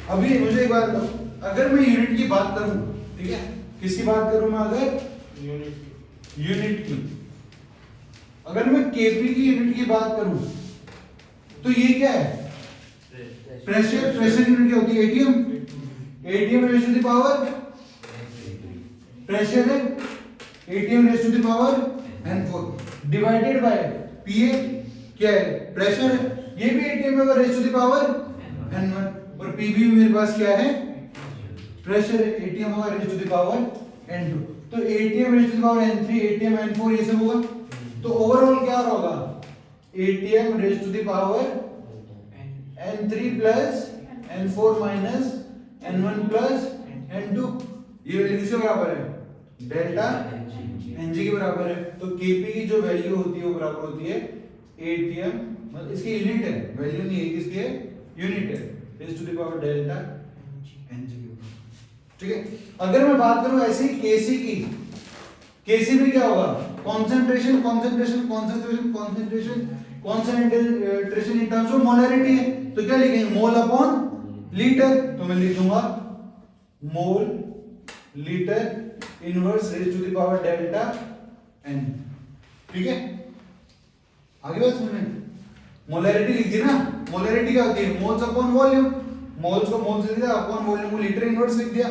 अभी मुझे एक बात बताओ, अगर मैं यूनिट की बात करूं, ठीक है, किसकी बात करूं मैं, अगर यूनिट की, अगर मैं केपी की यूनिट की बात करूं तो ये क्या है, प्रेशर यूनिट क्या होती है, ATM, ATM raise to the power, pressure है ATM raise to the power n4 divided by PA, क्या है, प्रेशर है, ये भी एटीएम में rays to the power n1, और पीबी में मेरे पास क्या है, प्रेशर है, एटीएम होगा rays to the power n2, तो ATM raise to the power n3, ATM n4, ये सब होगा, तो ओवरऑल क्या होगा, ATM raise to the power n3 plus n4 minus n1 plus n2, ये वैल्यू किसके बराबर है, डेल्टा एनजी के बराबर है, तो केपी की जो वैल्यू होती है वो बराबर होती है एटीएम, मतलब इसकी यूनिट है, वैल्यू नहीं है, किसकी है, यूनिट है, raise to the power delta n g के, ठीक है। अगर मैं बात करूं ऐसे ही केसी की, केसी में क्या होगा, concentration concentration concentration concentration concentration in terms of molarity है, तो क्या लिखेंगे, मोल अपॉन लीटर, तो मैं लिख दूंगा mole litre inverse raise to the power delta n, ठीक है। आगे बात सुनिए, मोलैरिटी लिख दी ना, मोलैरिटी क्या होती है, मोल्स अपॉन वॉल्यूम, मोल्स को मोल से लिख दिया, अपॉन वॉल्यूम को लीटर इनवर्स लिख दिया,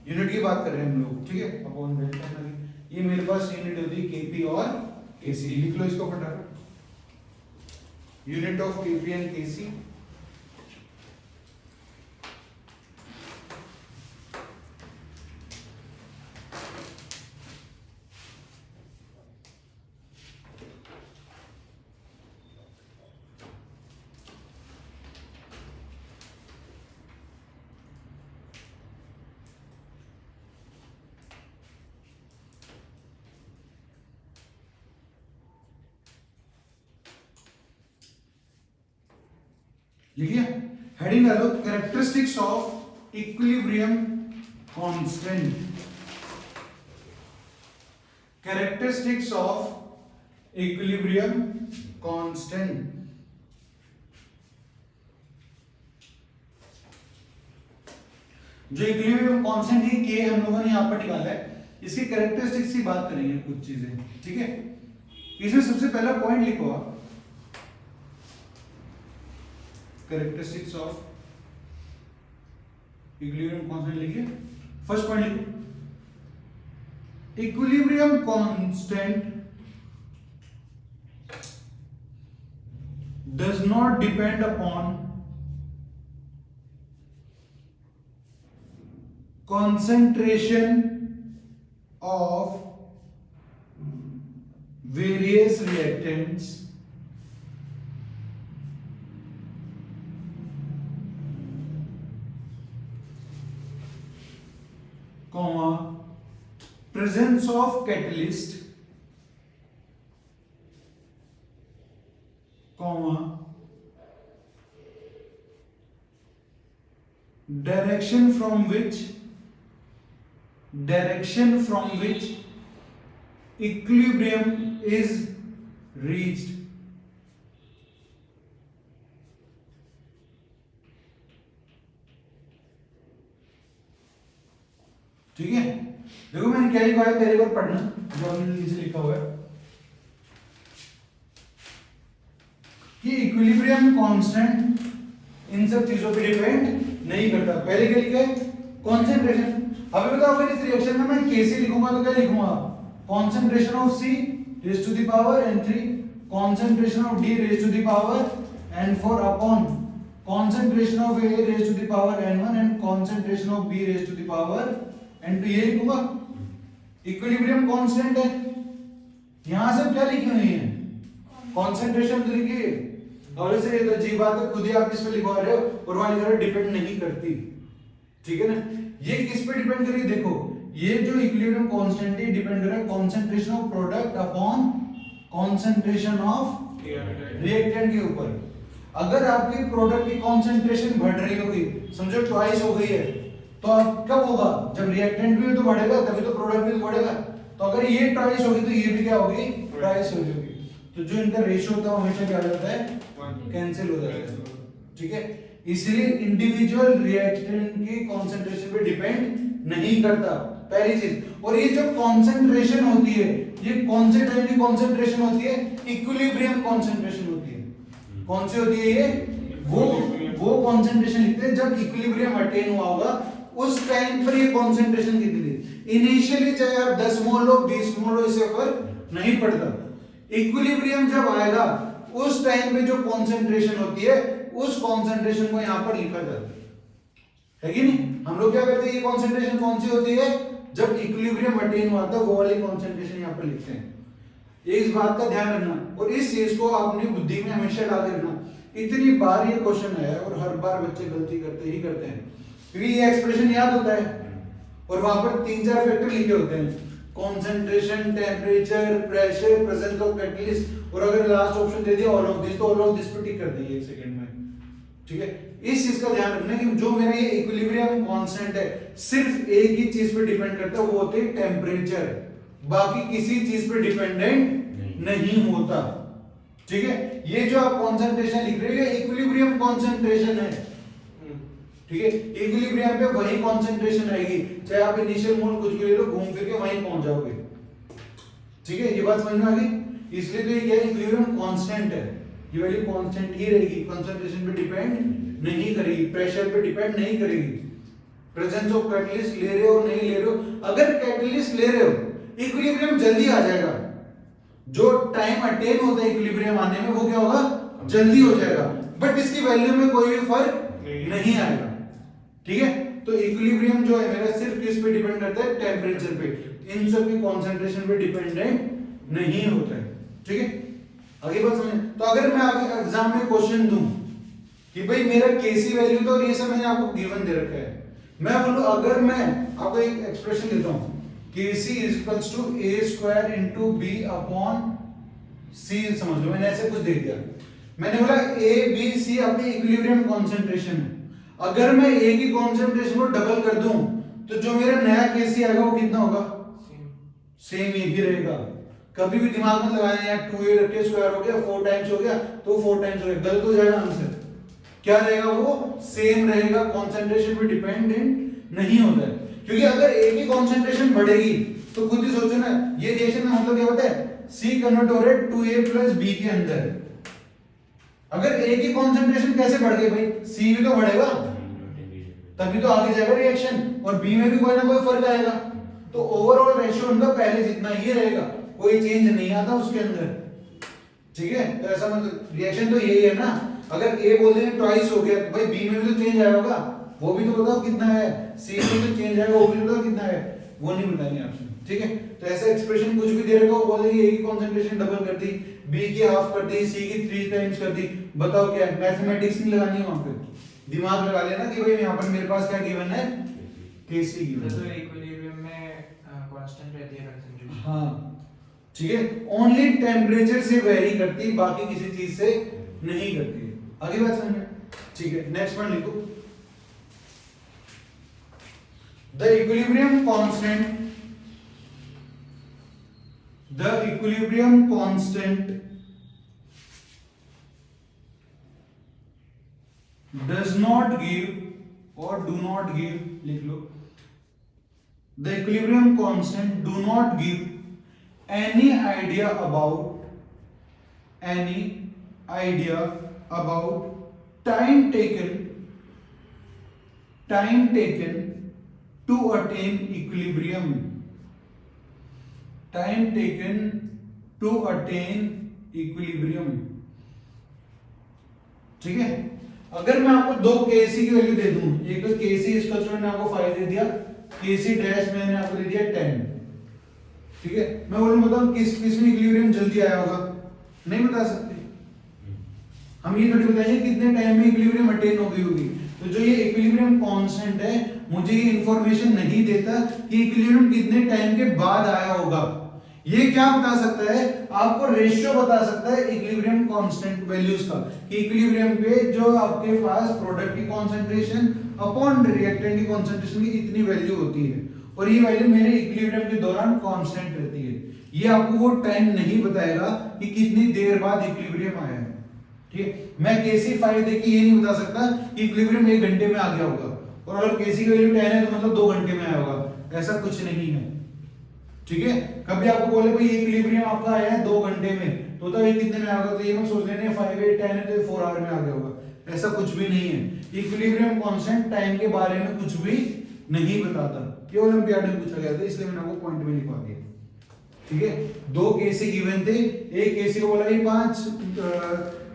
यूनिट की बात कर रहे हैं हम लोग, ठीक है, अपॉन डेल्टा, ये मेरे पास यूनिट होती है केपी और केसी, लिख लो इसको फटाफट, यूनिट ऑफ केपी एंड केसी, लिखिए, हेडिंग डालो, characteristics of equilibrium constant, characteristics of equilibrium constant, जो इक्विलिब्रियम कांस्टेंट है के हम लोगों ने यहां पर निकाला है, इसकी कैरेक्टरिस्टिक्स की बात करेंगे कुछ चीजें, ठीक है। इसमें सबसे पहला पॉइंट लिखो आप, characteristics of equilibrium constant लिखिए, फर्स्ट पॉइंट लिखो, equilibrium constant does not depend upon concentration of various reactants comma presence of catalyst comma direction from which equilibrium is reached, ठीक है। देखो मैंने क्या लिखा है, पहले बार पढ़ना जो हमने नीचे लिखा हुआ है कि इक्विलिब्रियम कांस्टेंट इन सब चीजों पे डिपेंड नहीं करता। पहले क्या लिखा है, कंसंट्रेशन। अभी बताओ अगर इस रिएक्शन में मैं Kc लिखूंगा तो क्या लिखूंगा, concentration of C raise to the power n3, concentration of D raise to the power n4 upon concentration of A raise to the power n1 and concentration of B raise to the power n2, ये लिखूंगा। Equilibrium constant है, यहां से क्या लिखी हुई है, concentration तो लिखिए, और ऐसे ये तो जी बात है, खुद ही आप किस पे लिखवा रहे हो, और वहां लिख रहे हो डिपेंड नहीं करती, ठीक है ना। ये किस पे डिपेंड करी, देखो ये जो इक्विलिब्रियम कांस्टेंट है डिपेंड कर रहा है concentration of product upon concentration of reactant के ऊपर। अगर आपके प्रोडक्ट की कंसंट्रेशन बढ़ रही होगी, समझो ट्वाइस हो गई है, तो अब कब होगा, जब रिएक्टेंट भी तो बढ़ेगा तभी तो प्रोडक्ट भी तो बढ़ेगा। तो अगर ये ट्वाइस होगी तो ये भी क्या होगी, ट्वाइस हो जाएगी। तो जो इनका रेशियो होता है हमेशा क्या हो जाता है, कैंसिल हो जाता है, ठीक है, इसलिए इंडिविजुअल रिएक्टेंट की कंसंट्रेशन पे डिपेंड नहीं करता, पहली चीज। और ये जो कंसंट्रेशन होती है, ये कौन से टाइप की कंसंट्रेशन होती है? इक्विलिब्रियम कंसंट्रेशन होती है। कौन सी होती है ये? वो कंसंट्रेशन लिखते हैं जब इक्विलिब्रियम अटेन हुआ होगा, उस टाइम पर ये कंसंट्रेशन कितनी थी। इनिशियली चाहे आप 10 मोल लो 20 मोल लो, इससे फर्क नहीं पड़ता। इक्विलिब्रियम जब आएगा उस टाइम पे जो कंसंट्रेशन होती है, उस कंसंट्रेशन को यहां पर लिखा जाता है कि नहीं? हम लोग क्या करते हैं, ये कंसंट्रेशन कौन सी होती है? जब इक्विलिब्रियम अटेन हुआ था, वो वाली कंसंट्रेशन यहां पर लिखते हैं। ये इस बात का ध्यान रखना और इस चीज को अपनी बुद्धि में हमेशा डाल रखना। इतनी बार ये क्वेश्चन आया और हर बार बच्चे गलती करते ही करते हैं, क्योंकि ये एक्सप्रेशन याद होता है और वहां पर 3-4 फैक्टर लिखे होते हैं, concentration, temperature, pressure, presence of catalyst, और अगर लास्ट ऑप्शन दे दिया ऑल ऑफ दिस, तो ऑल ऑफ दिस पे टिक कर देंगे 1 सेकंड में। ठीक है, इस चीज का ध्यान रखना कि जो मेरा ये इक्विलिब्रियम कांस्टेंट है, सिर्फ एक ही चीज पे डिपेंड करता है, वो होते है टेम्परेचर, बाकी किसी चीज पे डिपेंडेंट नहीं होता। ठीक है, ये जो आप कंसंट्रेशन लिख रहे हो, इक्विलिब्रियम कंसंट्रेशन है। ठीक है, इक्विलिब्रियम पे वही कंसंट्रेशन आएगी, चाहे आप इनिशियल मोल कुछ भी ले लो, घूम फिर के वहीं पहुंच जाओगे। ठीक है, ये बात समझ में आ गई? इसलिए तो ये क्या है, इक्विलिब्रियम कांस्टेंट है, ये वैल्यू कांस्टेंट ही रहेगी, कंसंट्रेशन पे डिपेंड नहीं करेगी, प्रेशर पे डिपेंड नहीं करेगी। प्रेजेंस ऑफ कैटलिस्ट ले रहे हो नहीं ले रहे हो, अगर कैटलिस्ट ले रहे हो, इक्विलिब्रियम जल्दी आ जाएगा। जो टाइम अटेन होता है इक्विलिब्रियम आने में, वो क्या होगा, जल्दी हो जाएगा, बट इसकी वैल्यू में कोई भी फर्क नहीं आएगा। ठीक है, तो इक्विलिब्रियम जो है मेरा सिर्फ किस पे डिपेंड करता है, टेम्परेचर पे, इन सब की कंसंट्रेशन पे डिपेंडेंट नहीं होता है। ठीक है, आगे बात समझ। तो अगर मैं आगे एग्जाम में क्वेश्चन दूं कि भाई मेरा केसी वैल्यू तो, और ये सब मैंने आपको गिवन दे रखा है, मैं बोलूं अगर मैं आपको एक एक्सप्रेशन देता हूं, Kc is equals to a square into b upon c, समझ लो मैंने ऐसे कुछ दे दिया, मैंने बोला a b c अपनी इक्विलिब्रियम कंसंट्रेशन है, अगर मैं a की कंसंट्रेशन को डबल कर दूं तो जो मेरा नया Kc आएगा वो कितना होगा, सेम ही रहेगा। कभी भी दिमाग में लगाना यार 2a रख के स्क्वायर हो गया 4 टाइम्स हो गया तो 4 टाइम्स हो गया, गलत हो जाएगा आंसर। क्या रहेगा, वो सेम रहेगा, कंसंट्रेशन पे डिपेंडेंट नहीं होता है। क्योंकि अगर A की कंसंट्रेशन बढ़ेगी तो खुद ही सोचो ना, ये रिएक्शन का मतलब क्या होता है, C कन्वर्ट हो रहा है 2A प्लस B के अंदर। अगर A की कंसंट्रेशन कैसे बढ़ गई भाई, C भी तो बढ़ेगा तभी तो आगे जाएगा रिएक्शन, और B में भी कोई ना कोई फर्क आएगा, तो ओवरऑल रेशियो उनका पहले जितना ही रहेगा, कोई चेंज नहीं आता उसके अंदर। ठीक है, तो ऐसा मतलब रिएक्शन तो यही है ना, अगर A बोल दें ट्वाइस हो गया तो भाई B में भी तो चेंज आया होगा, वो भी तो बताओ कितना है, C में तो चेंज आएगा, वो भी बताओ कितना है, वो नहीं बताएंगे आपसे। ठीक है, तो ऐसा एक्सप्रेशन कुछ भी दे रखा हो, बोलेंगे A की कंसंट्रेशन डबल कर दी, B की हाफ कर दी, C की 3 टाइम्स कर दी, बताओ क्या है, मैथमेटिक्स नहीं लगानी है वहां पे, दिमाग लगा लेना कि भाई यहां पर मेरे पास क्या गिवन है, Kc गिवन है। तो इक्विलिब्रियम में कांस्टेंट रहती है कंसंट्रेशन। हां, ठीक है, ओनली टेम्परेचर से वेरी करती, बाकी किसी चीज से नहीं करती। आगे बात समझ में? ठीक है, नेक्स्ट पॉइंट लिखो, the equilibrium constant does not give or do not give, लिख लो, the equilibrium constant do not give any idea about time taken to attain equilibrium, time taken to attain equilibrium। ठीक है, अगर मैं आपको दो Kc की value दे दूं, एक तो Kc इसका जो मैंने आपको 5 दे दिया, Kc डैश मैंने आपको दे दिया 10। ठीक है, मैं बोलूं बताओ किस में इक्विलिब्रियम जल्दी आया होगा, नहीं बता सकते हम, ये थोड़ी बताइए कितने टाइम में इक्विलिब्रियम अटेन हो गई होगी। तो जो ये इक्विलिब्रियम कांस्टेंट है, मुझे ये इंफॉर्मेशन नहीं देता कि इक्विलिब्रियम कितने टाइम के बाद आया होगा। ये क्या बता सकता है, आपको रेशियो बता सकता है इक्विलिब्रियम कांस्टेंट वैल्यूज का, कि इक्विलिब्रियम पे जो आपके पास प्रोडक्ट की कंसंट्रेशन अपॉन रिएक्टेंट की कंसंट्रेशन की इतनी वैल्यू होती है, और ये वैल्यू मेरे इक्विलिब्रियम के दौरान कांस्टेंट रहती है। ये आपको वो टाइम नहीं बताएगा कि कितनी देर बाद इक्विलिब्रियम आया है। ठीक है, मैं केसी 5 देख के ये नहीं बता सकता कि इक्विलिब्रियम 1 घंटे में आ गया होगा, और अगर केसी की वैल्यू 10 है तो मतलब 2 घंटे में आया होगा, ऐसा कुछ नहीं है। ठीक है, कभी आपको बोले भाई इक्विलिब्रियम आपका आया है 2 घंटे में, तो ये कितने में आएगा, तो ये मत सोच लेना 5 8 10 है तो 4 आवर में आ गया होगा, ऐसा कुछ भी नहीं है। इक्विलिब्रियम कांस्टेंट टाइम के बारे में कुछ भी नहीं बताता, ये ओलंपियाड में पूछा गया था, इसलिए मैंने आपको पॉइंट में लिखवा दिया। ठीक है, 2 केसी गिवन थे, एक केसी को बोला ये 5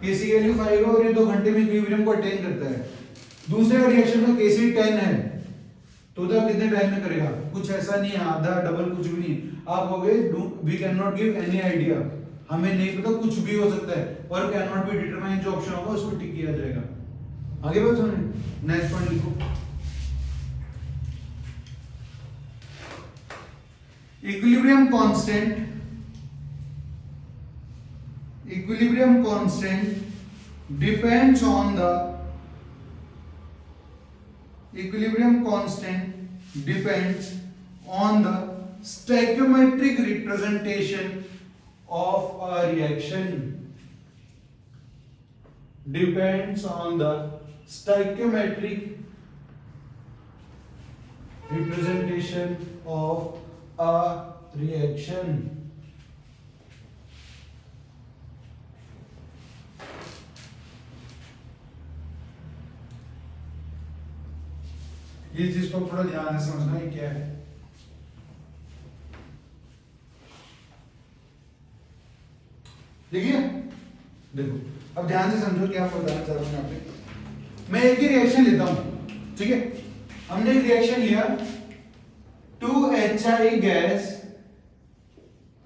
केसी की वैल्यू 5 है और ये 2 घंटे में इक्विलिब्रियम को अटेन करता है। दूसरे रिएक्शन में केसी 10 है, तो कितने टाइम में करेगा, कुछ ऐसा नहीं है, आधा डबल कुछ भी नहीं। आप कहोगे we can not give any idea, हमें नहीं पता, कुछ भी हो सकता है, और कैन नॉट बी डिटरमाइन जो ऑप्शन होगा उसको टिक किया जाएगा। आगे बात सुनिए, नेक्स्ट पॉइंट लिखो, equilibrium constant depends on the stoichiometric representation of a reaction. Depends on the stoichiometric representation of a reaction. ये चीज को थोड़ा ध्यान से समझना है क्या है। देखिए, देखो अब ध्यान से समझो क्या बताना चाह रहा हूं यहाँ पे। मैं एक ही रिएक्शन लेता हूं, ठीक है, हमने एक रिएक्शन लिया, 2HI gas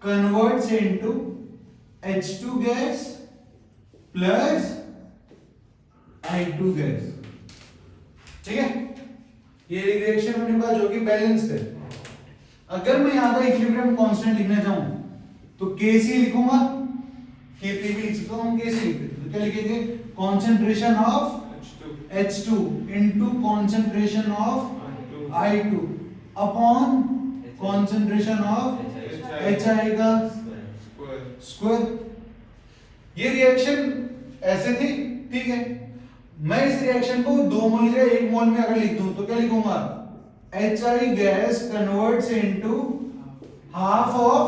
converts into H2 gas plus I2 gas. ठीक है, ये रिएक्शन अपने पास जो कि बैलेंस्ड है। अगर मैं यहां का इक्विलिब्रियम कांस्टेंट लिखना चाहूं तो Kc लिखूंगा, Kp भी लिख सकता हूं, Kc लिखते तो क्या लिखेंगे, concentration of H2 into concentration of I2 upon concentration of HI का स्क्वायर। ये रिएक्शन ऐसे थी, ठीक है, मैं इस रिएक्शन को 2 मोल या 1 मोल में अगर लिख दूं तो क्या लिखूंगा, HI gas converts into half of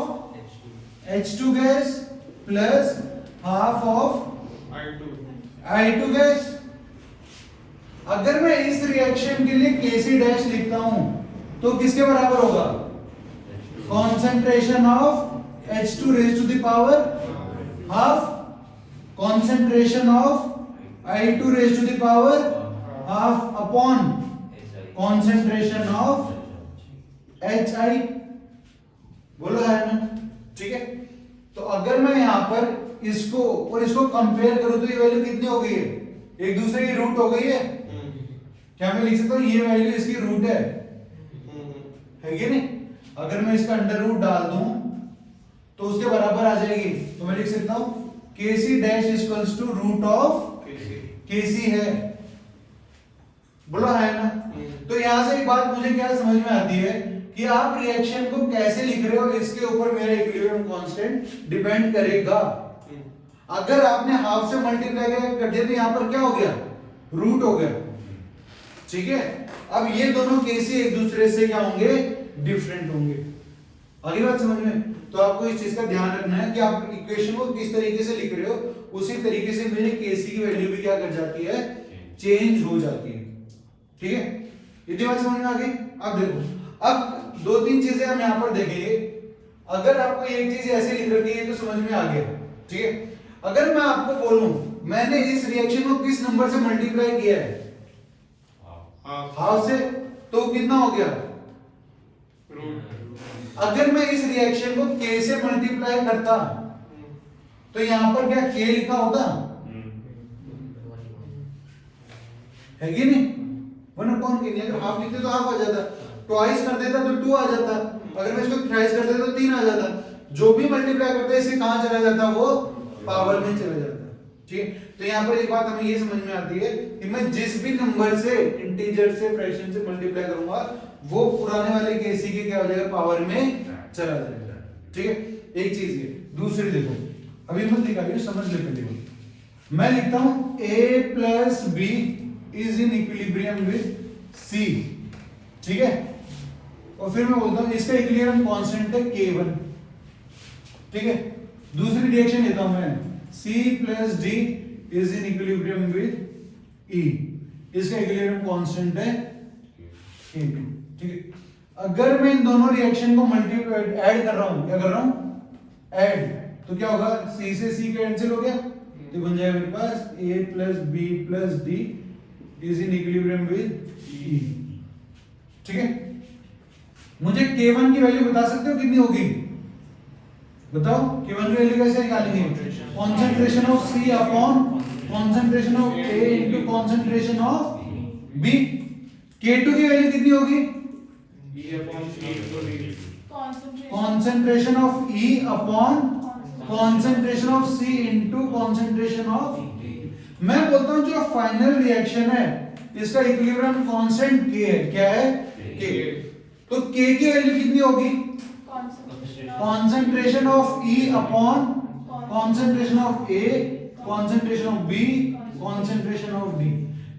H2 gas plus half of I2 gas. अगर मैं इस रिएक्शन के लिए Kc डैश लिखता हूं तो किसके बराबर होगा, concentration of H2 raise to the power half, concentration of I2 raise to the power half upon concentration of HI। बोलो है ना, ठीक है। तो अगर मैं यहां पर इसको और इसको कंपेयर करूं तो ये वैल्यू कितनी हो गई है, एक दूसरे की रूट हो गई है। क्या मैं लिख सकता हूं ये वैल्यू इसकी रूट है कि नहीं। अगर मैं इसका अंडर रूट डाल दूं तो उसके बराबर आ जाएगी, तो मैं लिख सकता हूं Kc dash equals to root of Kc है। बोला है ना। तो यहां से एक बात मुझे क्या समझ में आती है कि आप रिएक्शन को कैसे लिख रहे हो इसके ऊपर मेरा इक्विलिब्रियम कांस्टेंट डिपेंड करेगा। अगर आपने हाफ से मल्टीप्लाई कर दिया तो यहां पर क्या हो गया, रूट हो गया, ठीक है। अब ये दोनों केस एक दूसरे से क्या होंगे, डिफरेंट होंगे। अगली बात समझ में, तो आपको इस चीज का ध्यान रखना है कि आप इक्वेशन को किस तरीके से लिख रहे हो, उसी तरीके से मेरे केसी की वैल्यू भी क्या कर जाती है, चेंज हो जाती है, ठीक है। इतनी बात समझ में आ गई। अब देखो, अब 2-3 चीजें हम यहां पर देखेंगे। अगर आपको एक चीज ऐसे लिख रखी है तो समझ में आ गया, ठीक है। अगर मैं आपको बोलूं मैंने इस रिएक्शन को किस नंबर से मल्टीप्लाई किया है, हाफ से, तो कितना हो गया, अगर मैं इस रिएक्शन को k से मल्टीप्लाई करता तो यहां पर क्या k लिखा होता है कि नहीं, वरना कौन के नहीं, हाफ लिखते तो हाफ आ जाता, ट्वाइस कर देता तो 2 आ जाता, अगर मैं इसको थ्राइस कर देता तो 3 आ जाता। जो भी मल्टीप्लाई करता है इसे कहां चला जाता, वो पावर में चला जाता, ठीक है। तो यहां पर एक बात हमें ये समझ में आती है कि मैं जिस भी नंबर से, इंटीजर से, फ्रैक्शन से मल्टीप्लाई करूंगा वो पुराने वाले केसी के क्या हो जाएगा, पावर में चला जाएगा, ठीक है। एक चीज ये, दूसरी देखो, अभी मत निकालिए, समझ ले पहले। मैं लिखता हूं a plus B is in equilibrium with c, ठीक है। और फिर मैं बोलता हूं इसका इक्विलिब्रियम कांस्टेंट है k1, ठीक है। दूसरी रिएक्शन लेता हूं मैं c plus d is in equilibrium with e, इसका इक्विलिब्रियम कांस्टेंट है k2, ठीक है। अगर मैं इन दोनों रिएक्शन को मल्टीप्लाई ऐड कर रहा हूं, क्या कर रहा हूं ऐड, तो क्या होगा c से c कैंसिल हो गया, तो बन जाएगा मेरे पास a plus b plus d is in equilibrium with e, ठीक है। मुझे k1 की वैल्यू बता सकते हो कितनी होगी, बताओ k1 की वैल्यू कैसे निकालेंगे, concentration of c upon concentration of a into concentration of b। k2 की वैल्यू कितनी होगी, concentration of E upon concentration of C into concentration of D। मैं बोलता हूं जो फाइनल रिएक्शन है इसका इक्विलिब्रियम कांस्टेंट K है, क्या है K, तो K की वैल्यू कितनी होगी, concentration of E upon concentration of A concentration of B concentration of D।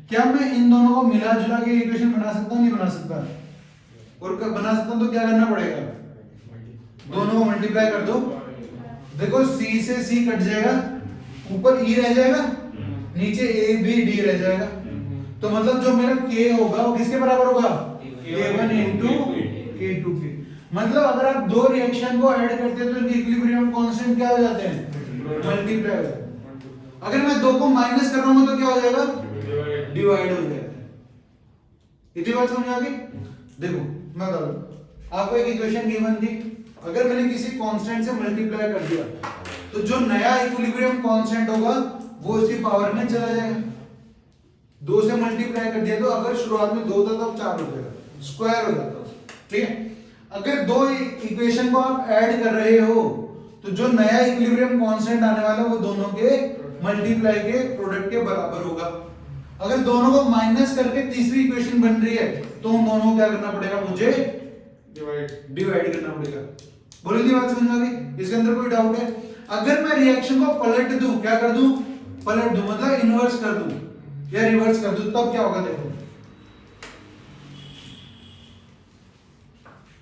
क्या मैं इन दोनों को मिला जुला के इक्वेशन बना सकता हूं, नहीं बना सकता, और कब बना सकता हूं तो क्या करना पड़ेगा, दोनों को मल्टीप्लाई कर दो, देखो c से c कट जाएगा, ऊपर e रह जाएगा, नीचे a b d रह जाएगा, तो मतलब जो मेरा k होगा वो किसके बराबर होगा, k1 इनटू k2 के। मतलब अगर आप दो रिएक्शन को ऐड करते हैं तो इनके इक्विलिब्रियम कांस्टेंट क्या हो जाते हैं, मल्टीप्लाई हो जाते हैं। अगर मैं दो को माइनस कर रहा हूं तो क्या हो जाएगा, डिवाइड हो जाएगा। इतनी बात समझ आ गई। देखो मैं बता दूं, आपको एक इक्वेशन गिवन थी, अगर मैंने किसी कांस्टेंट से मल्टीप्लाई कर दिया तो जो नया इक्विलिब्रियम कांस्टेंट होगा वो उसकी पावर में चला जाएगा। दो से मल्टीप्लाई कर दिया तो अगर शुरुआत में 2 था तो अब 4 हो जाएगा, स्क्वायर हो जाता है, ठीक है। अगर दो इक्वेशन को आप ऐड कर रहे हो तो जो नया इक्विलिब्रियम कांस्टेंट आने वाला है वो दोनों के मल्टीप्लाई के प्रोडक्ट के बराबर होगा। अगर दोनों को माइनस करके तीसरी इक्वेशन बन रही है तो उन दोनों को क्या करना पड़ेगा, मुझे डिवाइड करना पड़ेगा। बोली थी बात समझ आ गई, इसके अंदर कोई डाउट है। अगर मैं रिएक्शन को पलट दूं, क्या कर दूं, पलट दूं मतलब इन्वर्स कर दूं या रिवर्स कर दूं, तब क्या होगा, देखो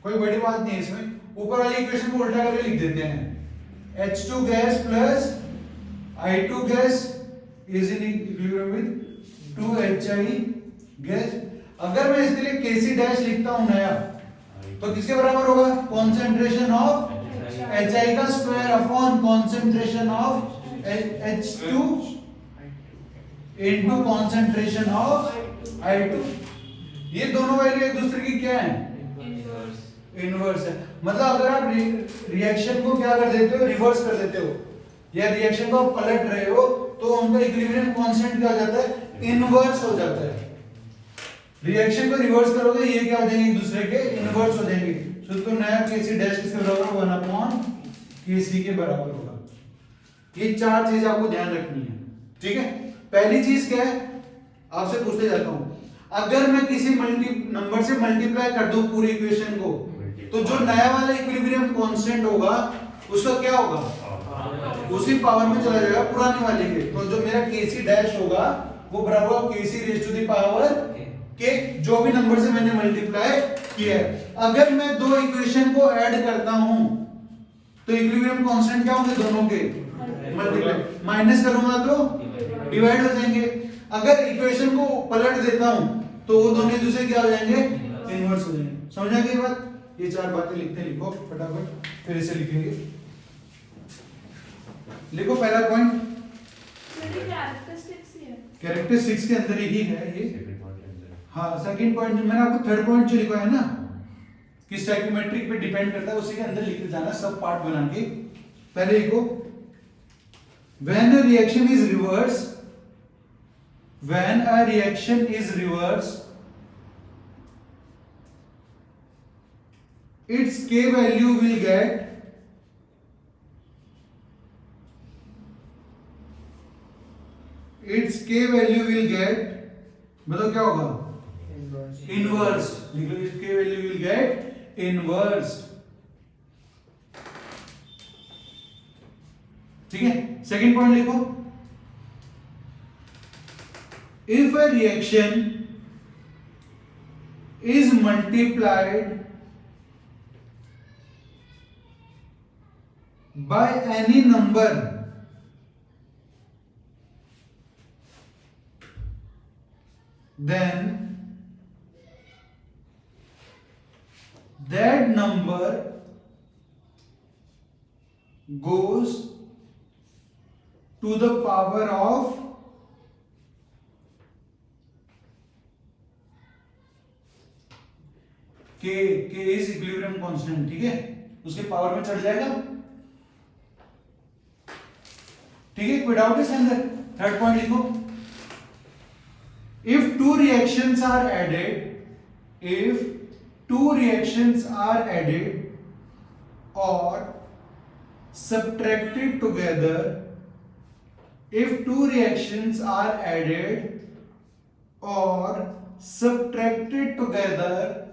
कोई बड़ी बात नहीं है इसमें। ऊपर वाली इक्वेशन को उल्टा करके लिख देते हैं, H2 gas plus I2 gas is in equilibrium with 2HI gas. अगर मैं इसके लिए Kc डैश लिखता हूं नया तो किसके बराबर होगा, कंसंट्रेशन ऑफ HI का square upon concentration of H2 into concentration of I2। ये दोनों वैल्यू एक दूसरे की क्या है, इनवर्स है। मतलब अगर आप रिएक्शन को क्या कर देते हो, रिवर्स कर देते हो, या रिएक्शन को पलट रहे हो तो उनका इक्विलिब्रियम कांस्टेंट क्या हो जाता है, इनवर्स हो जाता है। रिएक्शन को रिवर्स करोगे ये क्या हो जाएंगे, एक दूसरे के इनवर्स हो जाएंगे। तो नया Kc डैश किसके बराबर होगा, 1 अपॉन Kc के बराबर होगा। ये चार चीज आपको ध्यान रखनी है, ठीक है। पहली चीज क्या है, आपसे पूछते जाता हूं, अगर मैं किसी नंबर से मल्टीप्लाई कर दूं पूरी इक्वेशन को तो जो नया वाला इक्विलिब्रियम कांस्टेंट होगा उसका क्या होगा, उसी पावर में चला जाएगा पुराने वाले के। तो जो मेरा Kc डैश होगा वो बराबर होगा Kc raise to the power के जो भी नंबर से मैंने मल्टीप्लाई किया है। अगर मैं दो इक्वेशन को ऐड करता हूं तो इक्विलिब्रियम कांस्टेंट क्या होंगे, दोनों के मल्टीप्लाई, माइनस करूंगा तो डिवाइड हो जाएंगे। अगर इक्वेशन को पलट देता हूं तो वो दोनों एक दूसरे क्या हो जाएंगे, इनवर्स हो जाएंगे। समझ आ गई बात। ये चार बातें लिखते हैं, लिखो फटाफट, फिर इसे लिखेंगे। लिखो पहला पॉइंट, कैरेक्टरिस्टिक्स के अंदर ही है ये। हाँ सेकंड पॉइंट मैंने आपको थर्ड पॉइंट जो लिखा है ना कि स्टैइकियोमेट्रिक पे डिपेंड करता है, उसी के अंदर लिख जाना सब पार्ट बना के। पहले लिखो, when a reaction is reverse, when a reaction is reversed, its K value will get मतलब क्या होगा, इनवर्स। लिख लो, its K value will get inverse, ठीक है। सेकंड पॉइंट लिखो, if a reaction is multiplied by any number then that number goes to the power of k is equilibrium constant, ठीक है, उसके पावर में चढ़ जाएगा, ठीक है, कोई डाउट है इसके अंदर? थर्ड पॉइंट लिखो, if two reactions are added or subtracted together, if two reactions are added or subtracted together,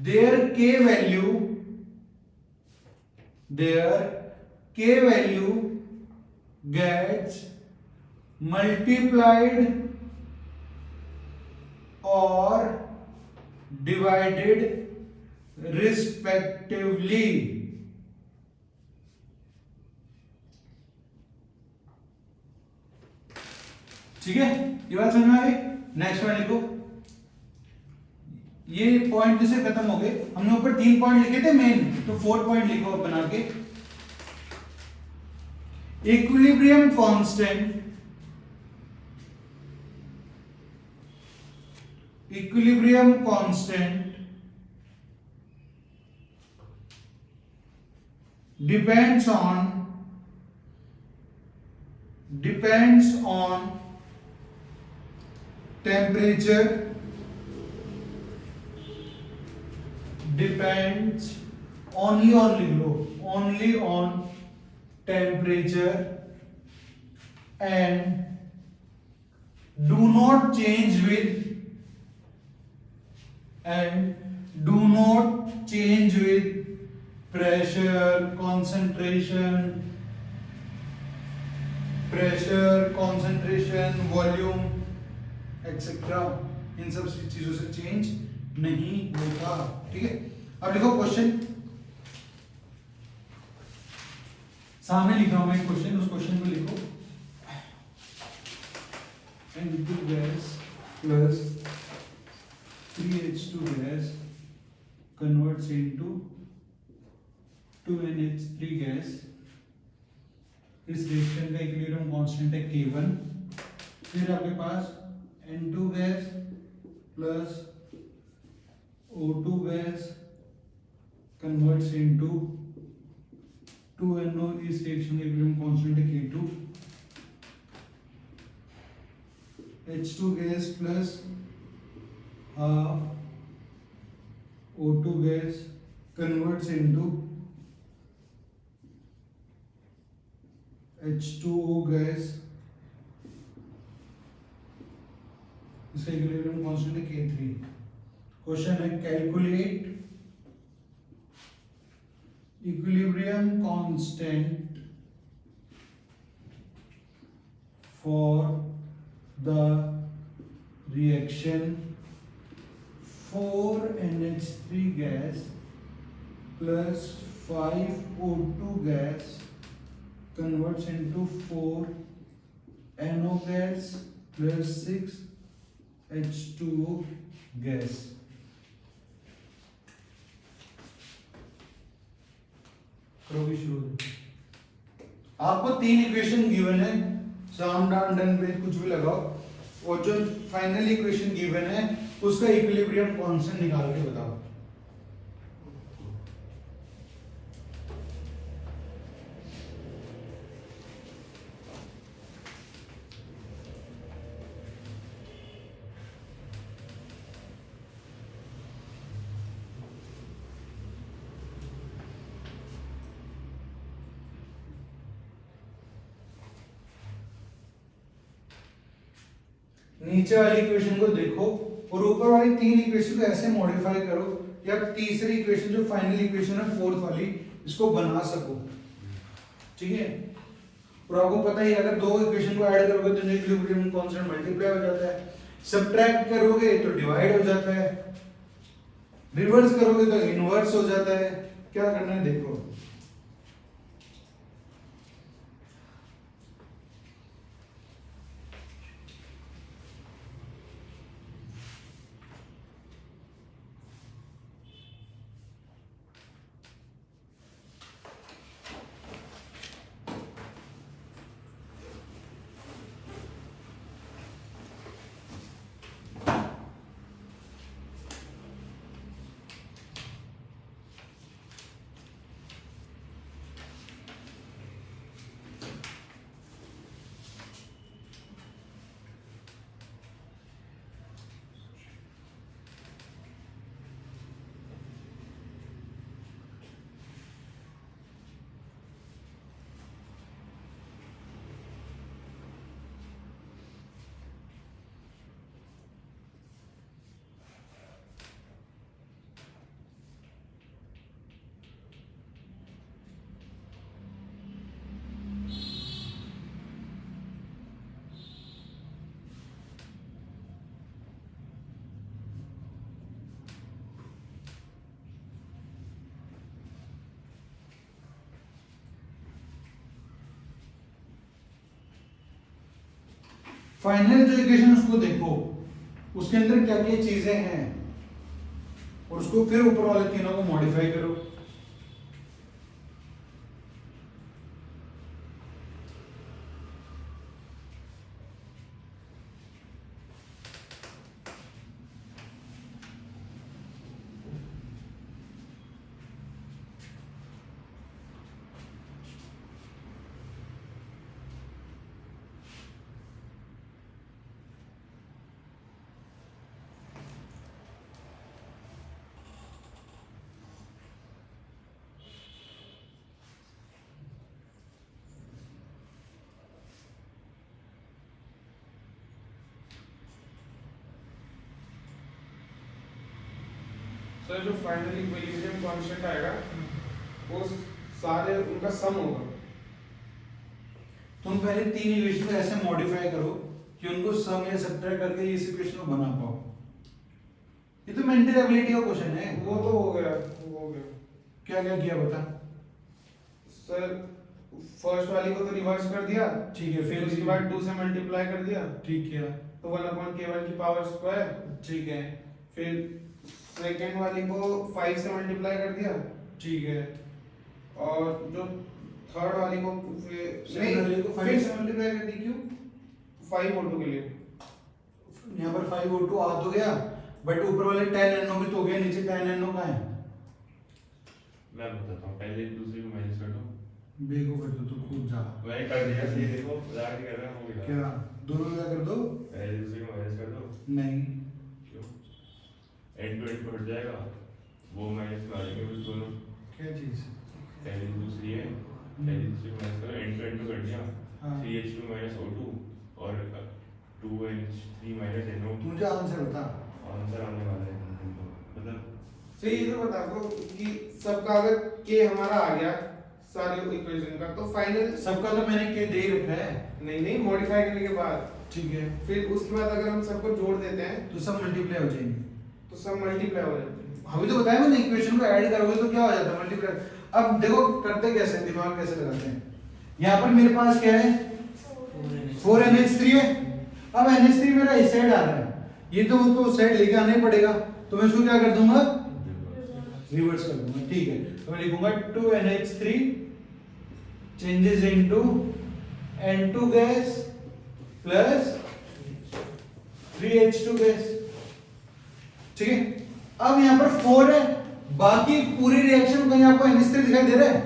their k value gets multiplied or divided respectively. ठीक है, ये बात समझ में आ गई? नेक्स्ट पॉइंट लिखो, ये पॉइंट से खत्म हो गए, हमने ऊपर 3 पॉइंट लिखे थे मेन, तो 4th पॉइंट लिखो अब बना के, equilibrium constant depends on temperature, depends only on temperature and do not change with pressure, concentration, volume, etc. इन सब चीजों से चेंज नहीं होता, ठीक है। अब लिखो क्वेश्चन, सामने लिखा हूं मैं क्वेश्चन, उस क्वेश्चन को लिखो, N2 gas plus 3H2 gas converts into 2NH3 gas, इस रिएक्शन का इक्विलिब्रियम कांस्टेंट है K1, फिर आपके पास N2 gas plus O2 gas converts into 2NO, इस रिएक्शन का इक्विलिब्रियम कांस्टेंट है K2, H2 gas plus half O2 gas converts into H2O gas, इसका equilibrium constant है K3। क्वेश्चन है calculate equilibrium constant for the reaction 4NH3 gas plus 5O2 gas converts into 4NO gas plus 6H2O gas. करोगे शुरू। आपको 3 equation given है, सम down done पे कुछ भी लगाओ, और जो फाइनल इक्वेशन गिवन है उसका इक्विलिब्रियम कांस्टेंट निकाल के बताओ। नीचे वाली इक्वेशन को देखो और ऊपर वाली 3 इक्वेशन को ऐसे मॉडिफाई करो कि आप तीसरी इक्वेशन जो फाइनल इक्वेशन है 4th वाली, इसको बना सको, ठीक है। और आपको पता ही है, अगर दो इक्वेशन को ऐड करोगे तो इक्विलिब्रियम कांस्टेंट मल्टीप्लाई हो जाता है, सब्ट्रैक्ट करोगे तो डिवाइड हो जाता है, रिवर्स करोगे तो इनवर्स हो जाता है। क्या करना है देखो। फाइनल जो इक्वेशन उसको देखो, उसके अंदर क्या क्या चीजें हैं, और उसको फिर ऊपर वाले तीनों को मॉडिफाई करो। सर जो फाइनल इक्विलिब्रियम कांस्टेंट आएगा वो सारे उनका सम होगा। तुम पहले तीन इक्वेशन को ऐसे मॉडिफाई करो कि उनको सम या सब्ट्रैक्ट करके इस इक्वेशन को बना पाओ। ये तो मेंटल एबिलिटी का क्वेश्चन है। वो तो हो गया, वो हो गया। क्या क्या किया बता। सर फर्स्ट वाली को तो रिवर्स कर दिया, ठीक है, फिर उसके बाद 2 से मल्टीप्लाई कर दिया, ठीक किया, तो 1/k1 की पावर स्क्वायर। ठीक है, फिर सेकंड वाली को 5 से मल्टीप्लाई कर दिया, ठीक है, और जो थर्ड वाली को नहीं को 5 से मल्टीप्लाई कर दी। क्यों? 5/2 के लिए यहाँ पर 5/2 आ तो गया, बट ऊपर वाले 10 भी तो हो गया, नीचे 10 का है। मैं बताता हूँ, पहले दूसरी को माइनस कर दो। बेगो कर दो, तो खुद जा। मैंने कर दिया, सही देखो, मजाक नहीं कर रहा हूँ। क्या दोनों का कर दो? पहले दूसरी को माइनस कर दो। नहीं, क्यों? एंड टू एंड हट जाएगा, वो माइनस में आ जाएंगे बस दोनों। क्या चीज? पहली दूसरी है, पहली दूसरी को माइनस करो, एंड टू कर दिया। हाँ। 3H2 - O2 और 2H3 - NO2। मुझे आंसर बता। आंसर आने वाला है मतलब सही। ये तो बता दो कि सबका अगर k हमारा आ गया सारे इक्वेशन का, तो फाइनल सबका तो मैंने के दे ही रखा है। नहीं मॉडिफाई करने के बाद, ठीक है, फिर उसके बाद अगर हम सबको जोड़ देते हैं तो सब मल्टीप्लाई हो जाएंगे। तो सब मल्टीप्लाई हो जाते हैं। अभी तो बताया मैंने, इक्वेशन को ऐड करोगे तो क्या हो जाता है? मल्टीप्लाई। अब देखो करते कैसे हैं, दिमाग कैसे लगाते हैं। यहाँ पर मेरे पास क्या है, 4NH3 है। अब NH3 मेरा इस साइड आ रहा है, ये तो साइड लेके आना ही पड़ेगा, तो मैं इसको क्या कर दूंगा, रिवर्स कर दूंगा। ठीक है, तो मैं लिखूंगा 2NH3 changes into N2 gas plus 3H2 gas. ठीक है, अब यहाँ पर 4 है, बाकी पूरी रिएक्शन कहीं आपको NH3 दिखाई दे रहा है?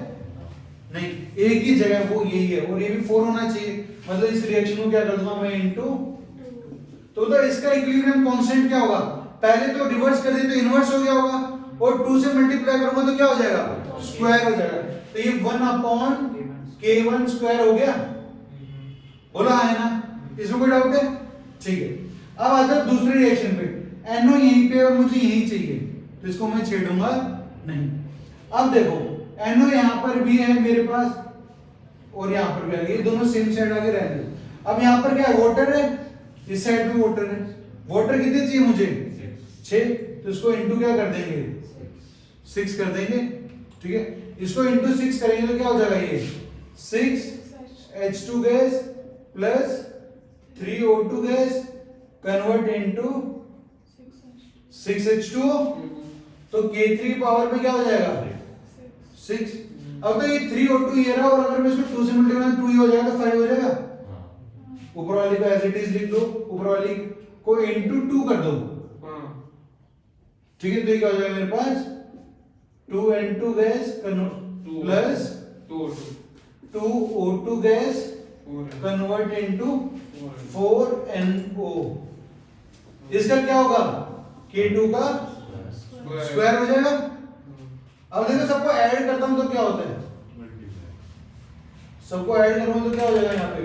नहीं, एक ही जगह वो यही है, और ये भी 4 होना चाहिए। मतलब इस रिएक्शन को क्या कर दूंगा मैं, इनटू। तो इसका इक्विलिब्रियम कांस्टेंट क्या होगा? पहले तो रिवर्स कर दे तो इनवर्स हो गया होगा, और 2 से मल्टीप्लाई करूंगा तो क्या हो जाएगा, स्क्वायर हो जाएगा। तो ये 1/k1 स्क्वायर हो गया। बोला है ना, इसमें कोई डाउट है? ठीक है, अब आता है दूसरे रिएक्शन पे। NO यहीं पे और मुझे यही चाहिए, तो इसको मैं छेड़ूंगा नहीं। अब देखो NO यहां पर भी है मेरे पास, और यहाँ पर भी आ गया, ये दोनों सेम साइड आगे रहने दो। अब यहाँ पर क्या है, वाटर है, इस साइड भी वाटर है। वाटर कितने चाहिए मुझे, 6, तो इसको इनटू क्या कर देंगे, 6 कर देंगे, ठीक है। इसको इनटू 6 करेंगे तो क्या हो जाएगा, ये 6H2 gas plus 3O2 gas convert into 6H2, तो K3 पावर में क्या हो जाएगा 6। अब तो ये 3O2 ये रहा, और अगर मैं इसको 2 से मल्टीप्लाई 2 ही हो जाएगा तो 5 हो जाएगा। ऊपर वाली को एज इट इज लिख दो, ऊपर वाली को इनटू 2 कर दो, ठीक है। तो ये क्या हो जाएगा मेरे पास 2N2 gas plus 2O2 gas convert into 4NO। इसका क्या होगा, K2 का स्क्वायर हो जाएगा। अब देखो सबको ऐड करता हूं तो क्या होता है, सबको ऐड करूंगा तो क्या हो जाएगा, यहाँ पे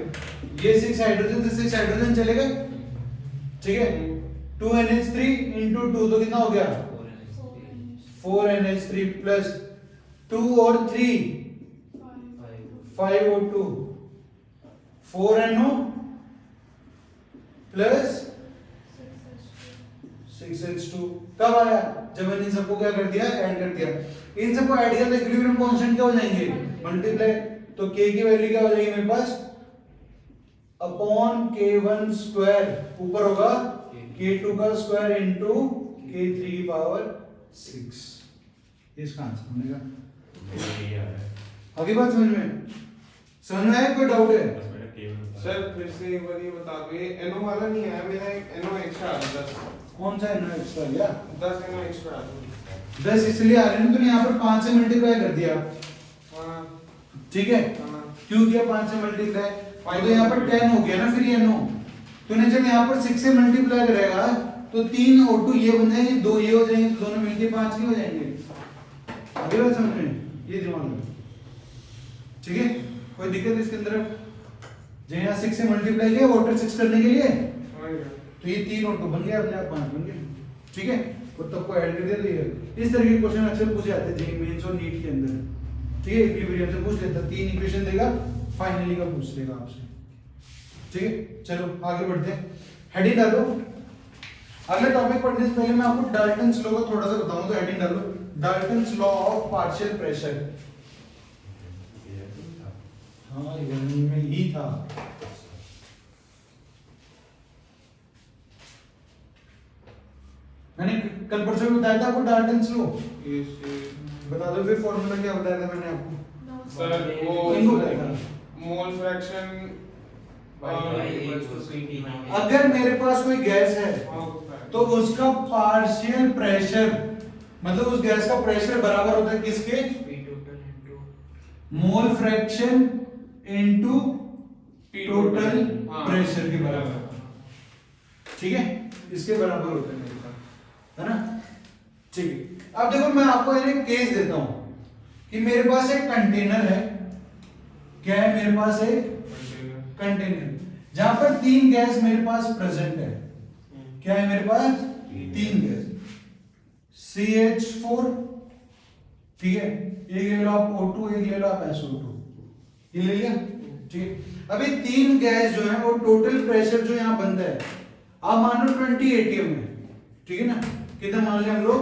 ये 6 हाइड्रोजन से 6 हाइड्रोजन चले गए, ठीक है। 2NH3 इंटू 2 तो कितना हो गया 4NH3 प्लस 2 और 3 5O2 4NO प्लस 6H2। कब आया, जब मैंने इन सबको क्या कर दिया, ऐड कर दिया। इन सबको ऐड किया तो इक्विलिब्रियम कांस्टेंट क्या हो जाएंगे, मल्टीप्लाई। तो K की वैल्यू क्या हो जाएगी मेरे पास, अपॉन K1 स्क्वायर, ऊपर होगा K2 का स्क्वायर इनटू K3 की पावर 6। इसका आंसर बनेगा। अभी बात समझ में आया, कोई डाउट है? सर फिर से एक बार ये बता दो, ये NO वाला नहीं आया, मेरा एक NO एक्स्ट्रा आ रहा है। कौन सा NO एक्स्ट्रा गया, 10 NO एक्स्ट्रा आ रहा 10 इसलिए आ रहे हैं ना, तूने यहाँ पर 5 से मल्टीप्लाई कर दिया, हाँ ठीक है। क्यों किया 5 से मल्टीप्लाई, तो यहाँ पर 10 हो गया ना, फिर ये NO। तूने जब यहाँ पर 6 से मल्टीप्लाई करेगा तो 3 O2 ये बन जाएंगे, 2 ये हो जाएंगे, दोनों मिलके 5 नहीं हो जाएंगे। अगली बात समझ में, ये दिमाग में, ठीक है। कोई दिक्कत इसके अंदर, जो यहाँ 6 से मल्टीप्लाई किया वाटर 6 करने के लिए, तो ये 3 O2 बन गया, अपने आप 5 बन गए, ठीक है। और तब को ऐड कर दिया। इस तरह के क्वेश्चन अक्सर पूछे जाते हैं जेईई मेंस और नीट के अंदर, ठीक है। इक्विलिब्रियम से पूछ लेता, 3 इक्वेशन देगा, फाइनली का पूछ लेगा आपसे, ठीक है। चलो आगे बढ़ते हैं, हेडिंग डालो। अगले टॉपिक पढ़ने से पहले मैं आपको डाल्टन्स लॉ का थोड़ा सा बताऊं, तो हेडिंग डालो, Dalton's law of partial pressure. हाँ ये में ही था। मैंने कल परसों भी बताया था आपको डाल्टन्स लॉ, बता दो फिर फॉर्मूला क्या बताया था मैंने आपको। सर वो इनको बताया था, मोल फ्रैक्शन, अगर मेरे पास कोई गैस है तो उसका पार्शियल प्रेशर, मतलब उस गैस का प्रेशर बराबर होता है किसके, mole fraction into total pressure के बराबर, ठीक है। इसके बराबर होता है मेरे पास, है ना, ठीक है। अब देखो मैं आपको एक केस देता हूं कि मेरे पास एक कंटेनर है, क्या है मेरे पास एक कंटेनर, जहां पर 3 गैस मेरे पास प्रेजेंट है। क्या है मेरे पास 3 गैस, CH4, ठीक है, एक ले लो आप O2, एक ले लो आप SO2, ये ले लिया, ठीक है। अब ये 3 गैस जो है वो टोटल प्रेशर जो यहां बनता है, आप मान लो 20 atm है, ठीक है ना, कितना मान लिया हम लोग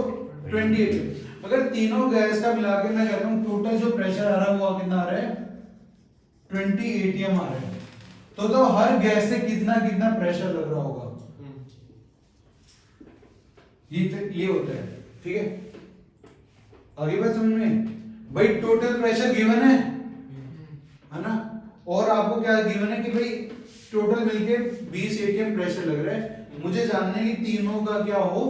20 atm। अगर तीनों गैस का मिला के मैं कहता हूं टोटल जो प्रेशर आ रहा है वो कितना आ रहा है 20 atm आ रहा है, तो हर गैस से कितना कितना प्रेशर लग रहा होगा, ये होता है, ठीक है। आगे बात समझ में, भाई टोटल प्रेशर गिवन है ना, और आपको क्या गिवन है कि भाई टोटल मिलके 20 atm प्रेशर लग रहा है, मुझे जानना है कि तीनों का क्या हो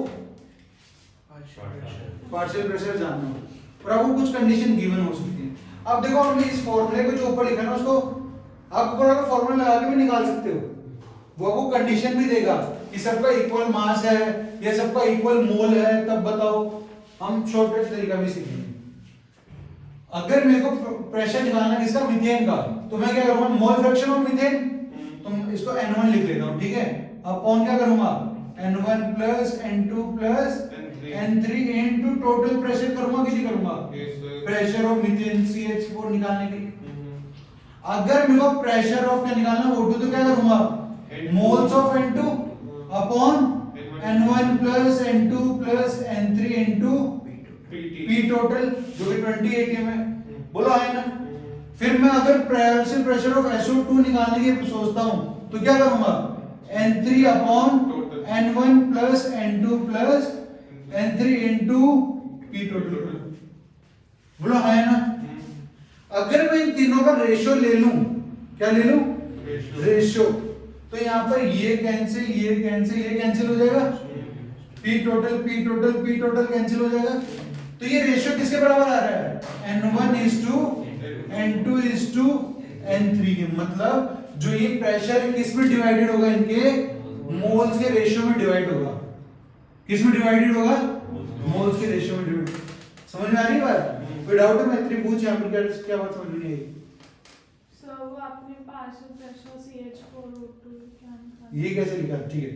पार्शियल प्रेशर जानना हो, और आपको कुछ कंडीशन गिवन हो सकती है। अब देखो हमने इस फॉर्मूले को जो ऊपर लिखा है ना, उसको आप ऊपर वाला फॉर्मूला लगा के भी निकाल सकते हो, वो आपको कंडीशन भी देगा कि सबका इक्वल मास है या सबका इक्वल मोल है, तब बताओ। हम शॉर्टकट तरीका भी सीखेंगे। अगर मेरे को प्रेशर निकालना है किसका, मीथेन का, तो मैं क्या करूंगा, मोल फ्रैक्शन ऑफ मीथेन, तो इसको N1 लिख लेता हूं, ठीक है। अब कौन क्या करूंगा, N1 plus N2 plus N3 into total pressure करूंगा, किसी करूंगा प्रेशर ऑफ मीथेन CH4 निकालने के लिए। अगर मेरे को प्रेशर ऑफ क्या निकालना O2 तो क्या करूंगा moles of N2 upon N1 plus N2 plus N3 into P total जो कि 20 ATM है, बोलो है ना। फिर मैं अगर पार्शियल प्रेशर ऑफ SO2 निकालने की सोचता हूं तो क्या करूंगा N3 upon N1 plus N2 plus N3 into P total, बोलो है ना। अगर मैं इन तीनों का रेशियो ले लूं, क्या ले लूं रेशियो, तो यहां पर ये कैंसिल ये कैंसिल ये कैंसिल हो जाएगा, P टोटल कैंसिल हो जाएगा। तो ये रेशियो किसके बराबर आ रहा है N1 N2 N3 के, मतलब जो ये प्रेशर है किस में डिवाइडेड होगा, इनके मोल्स के रेशियो में डिवाइड होगा। किस में डिवाइडेड होगा मोल्स के रेशियो में डिवाइड। समझ में आ रही बात? कोई डाउट है? मैत्री पूछ यहां पर क्या बात समझ में नहीं आई? सर वो आपने पार्शियल प्रेशर CH4O2 क्या निकाला? ये कैसे लिखा? ठीक है,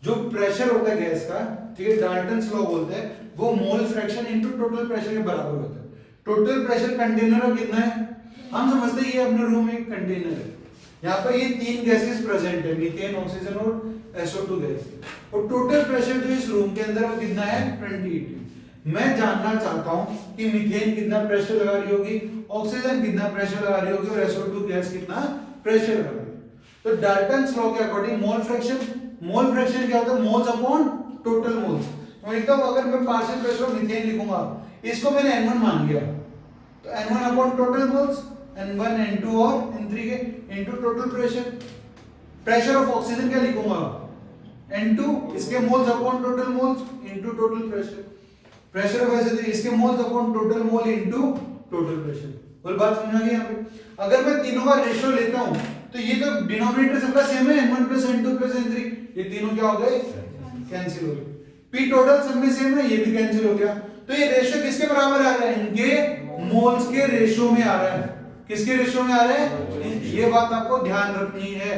जो प्रेशर होता है गैस का, ठीक है, डाल्टन्स लॉ बोलते हैं, वो mole fraction into total pressure के बराबर होता है। टोटल प्रेशर कंटेनर का कितना है हम समझते हैं, ये अपने रूम में एक कंटेनर है, यहाँ पर ये तीन गैसेस प्रेजेंट है, मीथेन, ऑक्सीजन और SO2 गैस, और टोटल प्रेशर जो इस रूम के अंदर वो कितना है 28। मैं जानना चाहता हूं कि मीथेन कितना प्रेशर लगा रही होगी, ऑक्सीजन कितना प्रेशर लगा रही होगी और SO2 गैस कितना प्रेशर लगा रही होगी। तो डाल्टन्स लॉ के अकॉर्डिंग मोल फ्रैक्शन क्या होता है मोल्स अपॉन टोटल मोल्स। मैं लिखता हूं अगर मैं पार्शियल प्रेशर ऑफ मीथेन लिखूंगा, इसको मैंने N1 मान लिया, तो N1 upon total moles, N1 N2 और N3 के into total pressure of oxygen क्या लिखूंगा N2 इसके moles upon total moles into total pressure of acid इसके moles upon total mole into total pressure. बोल बात समझ आ गई यहाँ पे? अगर मैं तीनों का रेशियो लेता हूं तो ये तो डिनोमिनेटर सबका सेम है, N1 plus N2 plus N3, ये तीनों क्या हो गए कैंसिल हो गए। P टोटल सब में सेम है, ये भी कैंसिल हो गया। तो ये रेशियो किसके बराबर आ रहा है, इनके मोल्स के रेशियो में आ रहा है। किसके रेशियो में आ रहा है, ये बात आपको ध्यान रखनी है।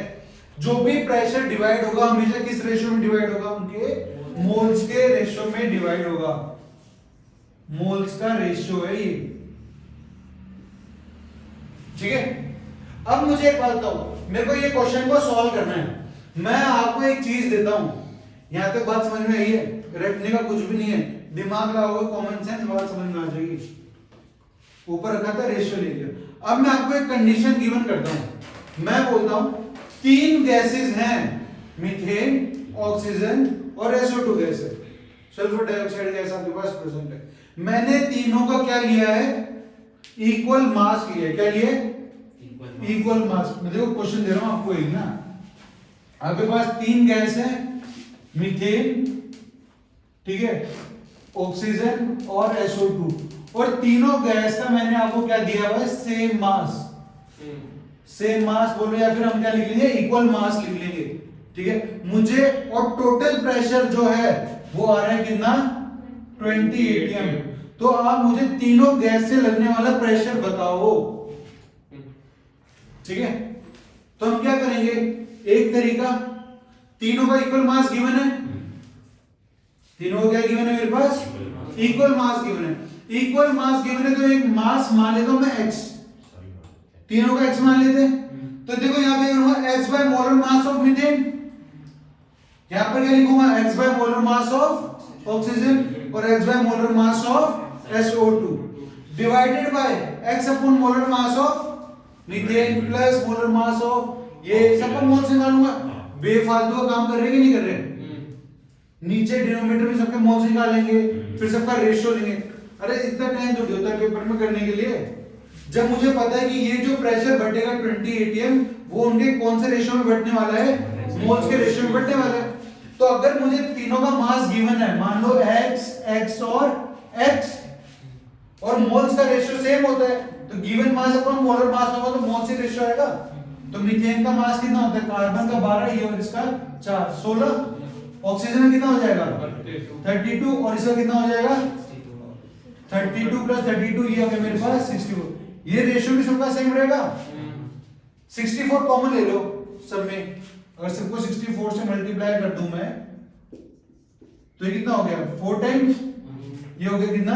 जो भी प्रेशर डिवाइड होगा हमेशा किस रेशियो में डिवाइड होगा, उनके मोल्स के रेशियो में डिवाइड होगा। मोल्स का रेशियो है ये, ठीक है। अब मुझे एक बात बताओ, मेरे को ये क्वेश्चन को सॉल्व करना है। मैं आपको एक चीज देता हूं, यहां तक बात समझ में आई है? रटने का कुछ भी नहीं है, दिमाग लगाओगे, कॉमन सेंस, बात समझ में आ जाएगी। ऊपर रखा था रेशियो ले लिया। अब मैं आपको एक कंडीशन गिवन करता हूं। मैं बोलता हूं तीन गैसेस हैं, मीथेन, ऑक्सीजन और SO2 गैस है, सल्फर डाइऑक्साइड गैस आपके पास प्रेजेंट है। मैंने तीनों का क्या लिया है, इक्वल मास लिया है। क्या लिया? इक्वल मास। मैं देखो क्वेश्चन दे रहा हूं आपको एक ना, आपके पास तीन गैस है, मीथेन, ठीक है, ऑक्सीजन और SO2, और तीनों गैस का मैंने आपको क्या दिया हुआ है सेम मास। सेम मास बोलो या फिर हम क्या लिख लेंगे इक्वल मास लिख लेंगे, ठीक है। मुझे और टोटल प्रेशर जो है वो आ रहा है कितना 20 ATM। तो आप मुझे तीनों गैस से लगने वाला प्रेशर बताओ, ठीक है। तो हम क्या करेंगे, एक तरीका, तीनों का इक्वल मास गिवन है, तीनों का क्या गिवन है मेरे पास इक्वल मास गिवन है। इक्वल मास गिवन है तो एक मास मान लेता हूं मैं x, तीनों का x मान लेते हैं। तो देखो यहां पे लिखूंगा x by molar mass of methane, यहां पर क्या लिखूंगा x by molar mass of oxygen और x by molar mass of SO2 divided by x upon molar mass of methane plus molar mass of, ये सबका मोल से निकालूंगा। बेफालतू का काम कर रहे हैं कि नहीं कर रहे? नीचे डिनोमिनेटर में सबके मोल से निकालेंगे, फिर सबका रेशियो लेंगे। अरे इतना टाइम तो होता है पेपर में करने के लिए, जब मुझे पता है कि ये जो प्रेशर बटेगा 20 ATM वो उनके कौन से रेशियो में बढ़ने वाला है, मोल्स के रेशियो में बढ़ने वाला है। तो अगर मुझे तीनों का मास गिवन है, मान लो x और x, और मोल्स का रेशियो सेम होता है, तो given mass upon molar mass होगा तो मोल से रेशियो आएगा। तो मीथेन का मास कितना होता है, कार्बन का 12 ये और इसका 4 16, ऑक्सीजन का कितना हो जाएगा 32 और इसका कितना हो जाएगा 32 प्लस 32 ये हो गया मेरे पास 64। ये रेशियो भी सबका सेम रहेगा। 64 कॉमन ले लो सब में, अगर सबको 64 से मल्टीप्लाई कर दूं मैं तो ये कितना हो गया 4 टाइम्स, ये हो गया कितना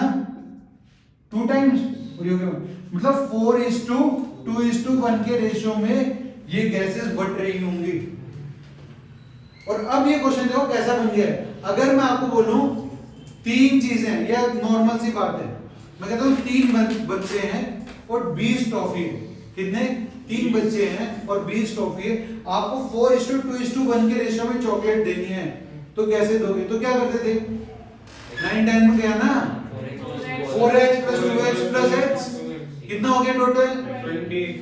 2 टाइम्स, और ये हो गया मतलब 4:2 2:1 के रेशियो में ये गैसेस बढ़ रही होंगी। और अब ये क्वेश्चन देखो कैसा बन गया है। अगर मैं आपको बोलूं 3 चीजें हैं, यह नॉर्मल सी बात है, मैं कहता हूं 3 बच्चे हैं और 20 टॉफी है। कितने? 3 बच्चे हैं और 20 टॉफी है। आपको 4:2:1 के रेशियो में चॉकलेट देनी है, तो कैसे दोगे? तो क्या करते थे? 9 10 में गया ना, 4x + 2x + x कितना हो गया टोटल? 20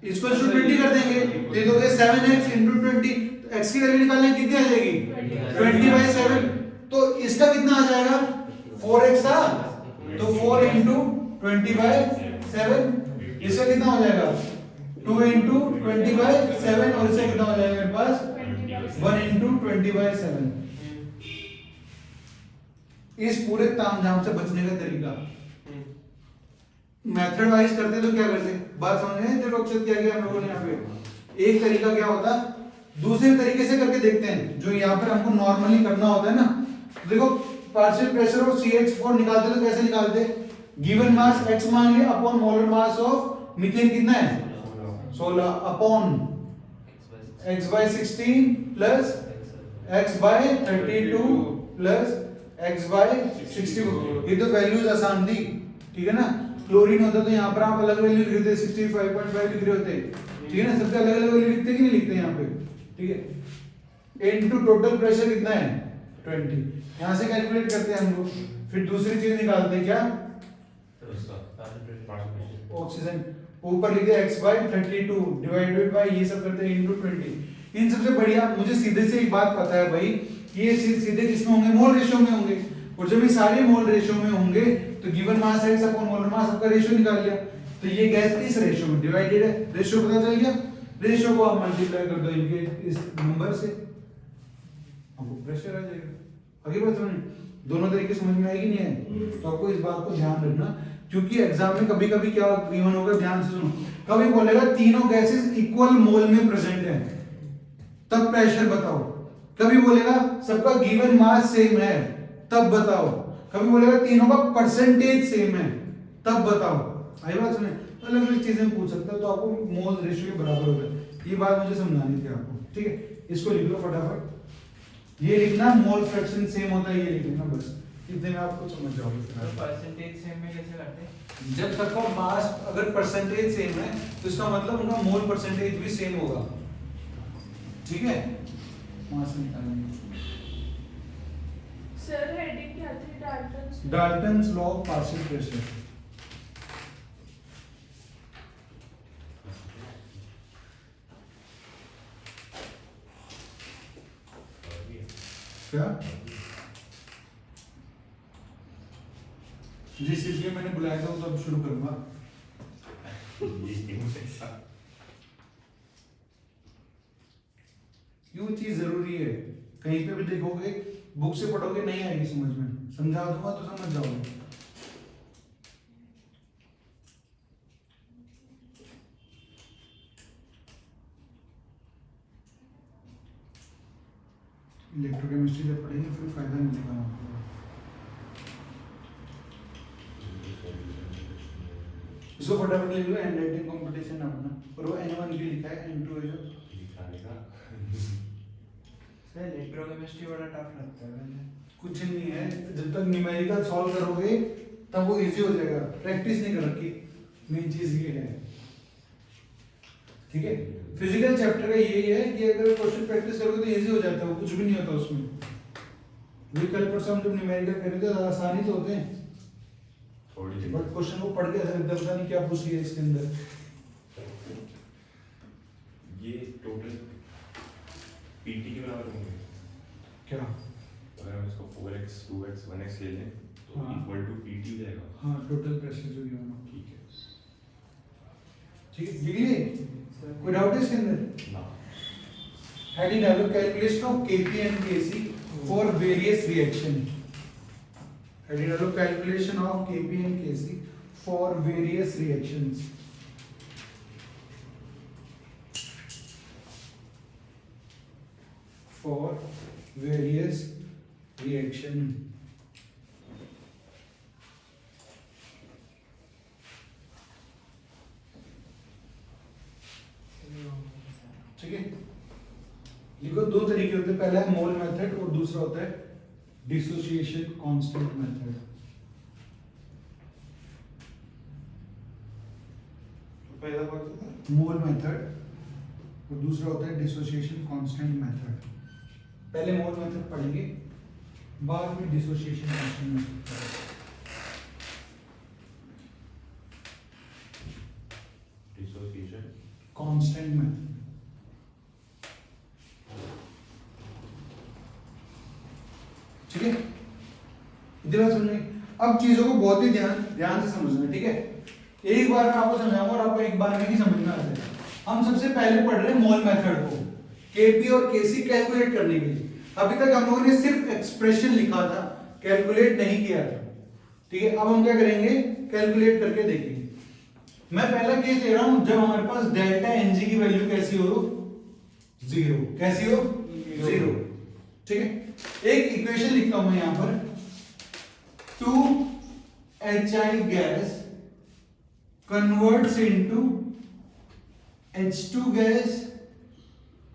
इसको 20 कर देंगे, दे दोगे 7x × 20, x की वैल्यू निकालने कितनी आ जाएगी? 20/7। तो इसका कितना आ जाएगा? 4x था, तो 4 × 20/7। इसका कितना हो जाएगा? 2 × 20/7। और इसका कितना हो जाएगा मेरे पास? 1 × 20/7। इस पूरे तामझाम से बचने का तरीका मेथड वाइज करते तो क्या करते? बात समझ में जो अक्षर क्या किया हम लोगों ने यहाँ पे? एक तरीका क्या होता, दूसरे तरीके से करके देखते हैं। जो यहाँ पर हमको नॉर्मली करना होता है ना, देखो पार्शियल प्रेशर ऑफ CH4 निकालते तो कैसे निकालते? गिवन मास x मान लिया upon molar mass of methane कितना है? 16 upon x/16 plus x/32 plus x/64। ये तो वैल्यूज आसान थी, ठीक है ना? क्लोरीन होता तो यहाँ पर आप अलग वैल्यू लिखते 65.5 लिख रहे होते, ठीक है ना? सबसे अलग अलग वैल्यू लिखते कि नहीं लिखते यहाँ पे, ठीक है? इनटू टोटल प्रेशर कितना है? 20। यहाँ से कैलकुलेट करते हैं हम लोग। फिर दूसरी चीज निकालते हैं क्या? ऑक्सीजन ऊपर लिख दिया x/32 डिवाइडेड बाय ये सब करते हैं इनटू 20। इन सबसे बढ़िया मुझे सीधे से एक बात पता है भाई, ये सीधे किसमें होंगे? मोल रेशियो में होंगे। और जब ये सारे मोल रेशियो में होंगे तो given mass x upon molar mass का रेशियो निकाल लिया, तो ये गैस इस रेशियो में डिवाइडेड है। रेशियो पता चल गया, रेशियो को आप मल्टीप्लाई कर दो इनके इस नंबर से, आपको प्रेशर आ जाएगा। आगे बात समझ, दोनों तरीके समझ में आएगी नहीं है? तो आपको इस बात को ध्यान रखना, क्योंकि एग्जाम में कभी कभी क्या गिवन होगा, ध्यान से सुनो, कभी बोलेगा तीनों गैसेस इक्वल मोल में प्रेजेंट है, तब प्रेशर बताओ। कभी बोलेगा सबका गिवन मास सेम है, तब बताओ। कभी बोलेगा तीनों का परसेंटेज सेम है, तब बताओ। आई बात सुने? अलग अलग चीजें पूछ सकता है, तो आपको मोल रेशियो के बराबर होगा। ये बात मुझे समझानी थी आपको, ठीक है? इसको लिख लो फटाफट। ये लिखना मोल फ्रैक्शन सेम होता है, ये लिख लेना बस, इतने में आपको समझ जाओगे। तो परसेंटेज सेम में कैसे करते हैं? जब सबका मास अगर परसेंटेज सेम है तो इसका मतलब उनका मोल परसेंटेज भी सेम होगा, ठीक है? मास निकालेंगे। सर हेडिंग क्या थी? Dalton's law of partial pressure. क्या जिस चीज के मैंने बुलाया था वो तो अब शुरू करूंगा। क्यों चीज जरूरी है, कहीं पे भी देखोगे बुक से पढ़ोगे नहीं आएगी समझ में, समझा दूंगा तो समझ जाओगे। इलेक्ट्रोकेमिस्ट्री जब पढ़ेंगे फिर फायदा मिलेगा आपको। इसको फटाफट लिख लो, हैंड राइटिंग कंपटीशन अपना, और वो N1 भी लिखा है, N2 है जो सर इलेक्ट्रोकेमिस्ट्री बड़ा टफ लगता है। कुछ नहीं है, जब तक न्यूमेरिकल सॉल्व करोगे तब वो इजी हो जाएगा। प्रैक्टिस नहीं कर रखी, मेन चीज ये है, ठीक है? फिजिकल चैप्टर का यही है कि अगर क्वेश्चन प्रैक्टिस करोगे तो इजी हो जाता है, वो कुछ भी नहीं होता उसमें। वही कल परसों हम जब न्यूमेरिकल कर रहे थे तो आसानी तो होते हैं, बट क्वेश्चन को पढ़ के ऐसा लगता है पता नहीं क्या पूछ लिया इसके अंदर। ये टोटल पीटी के बराबर होंगे क्या? अगर हम इसको 4x 2x 1x ले लें तो हाँ। इक्वल टू पीटी हो जाएगा। हाँ, टोटल प्रेशर जो गिवन हो, ठीक है, ठीक है? लिख लिए? कोई डाउट है इसके अंदर? ना Heading develop calculation of Kp and Kc for various reaction. Heading develop calculation of Kp and Kc for various reactions. For various reaction. ठीक है, लिखो दो तरीके होते हैं, पहला है मोल मेथड और दूसरा होता है डिसोसिएशन कांस्टेंट मेथड। पहला कौन सा था? मोल मेथड और दूसरा होता है डिसोसिएशन कांस्टेंट मेथड। पहले मोल मेथड पढ़ेंगे, बाद में डिसोसिएशन कांस्टेंट मेथड पढ़ेंगे। डिसोसिएशन कांस्टेंट मेथड, ठीक है, इतनी बात समझ में? अब चीजों को बहुत ही ध्यान से समझना है, ठीक है। एक बार मैं आपको समझाऊंगा और आपको एक बार में ही समझ में आ जाएगा। हम सबसे पहले पढ़ रहे हैं मोल मेथड को, केपी और केसी कैलकुलेट करने के लिए। अभी तक हम लोगों ने सिर्फ एक्सप्रेशन लिखा था, कैलकुलेट नहीं किया था, ठीक है। अब हम क्या करेंगे, कैलकुलेट करके देखेंगे। मैं पहला केस ले रहा हूं जब हमारे पास डेल्टा एनजी की वैल्यू कैसी हो, जीरो। कैसी हो, जीरो, ठीक है। एक इक्वेशन लिखता हूं मैं यहां पर, 2HI gas converts into H2 gas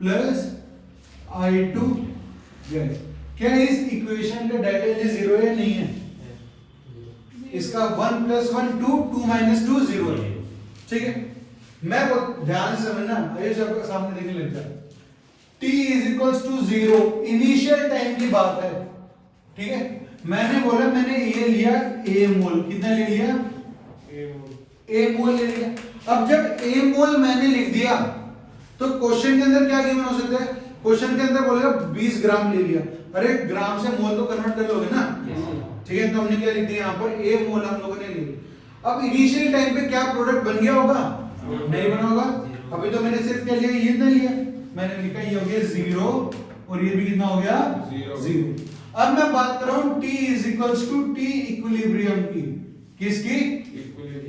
plus I2 gas. क्या इस इक्वेशन का डेल्टा एनर्जी जीरो है, नहीं है? इसका 1 + 1 2, 2 - 2 0 है, ठीक है। मैं बहुत ध्यान से समझना, आइए सबके सामने देखने लग जाए। T = 0 इनिशियल टाइम की बात है, ठीक है। मैंने बोला मैंने ये लिया A मोल, कितना ले लिया? A मोल ले लिया। अब जब A मोल मैंने लिख दिया तो क्वेश्चन के अंदर क्या गिवन हो सकता है? क्वेश्चन के अंदर बोलेगा 20 ग्राम ले लिया। अरे ग्राम से मोल तो कन्वर्ट कर लोगे ना, ठीक है। तो हमने क्या लिख दिया यहाँ पर, A मोल हम लोगों ने ले लिया। अब इनिशियल टाइम पे क्या प्रोडक्ट बन गया होगा? नहीं बना होगा। अभी तो मैंने सिर्फ क्या लिया, ये इतना लिया, मैंने लिखा ये हो गया 0 और ये भी कितना हो गया, 0। अब मैं बात कर रहा हूं T = T इक्विलिब्रियम की, किसकी?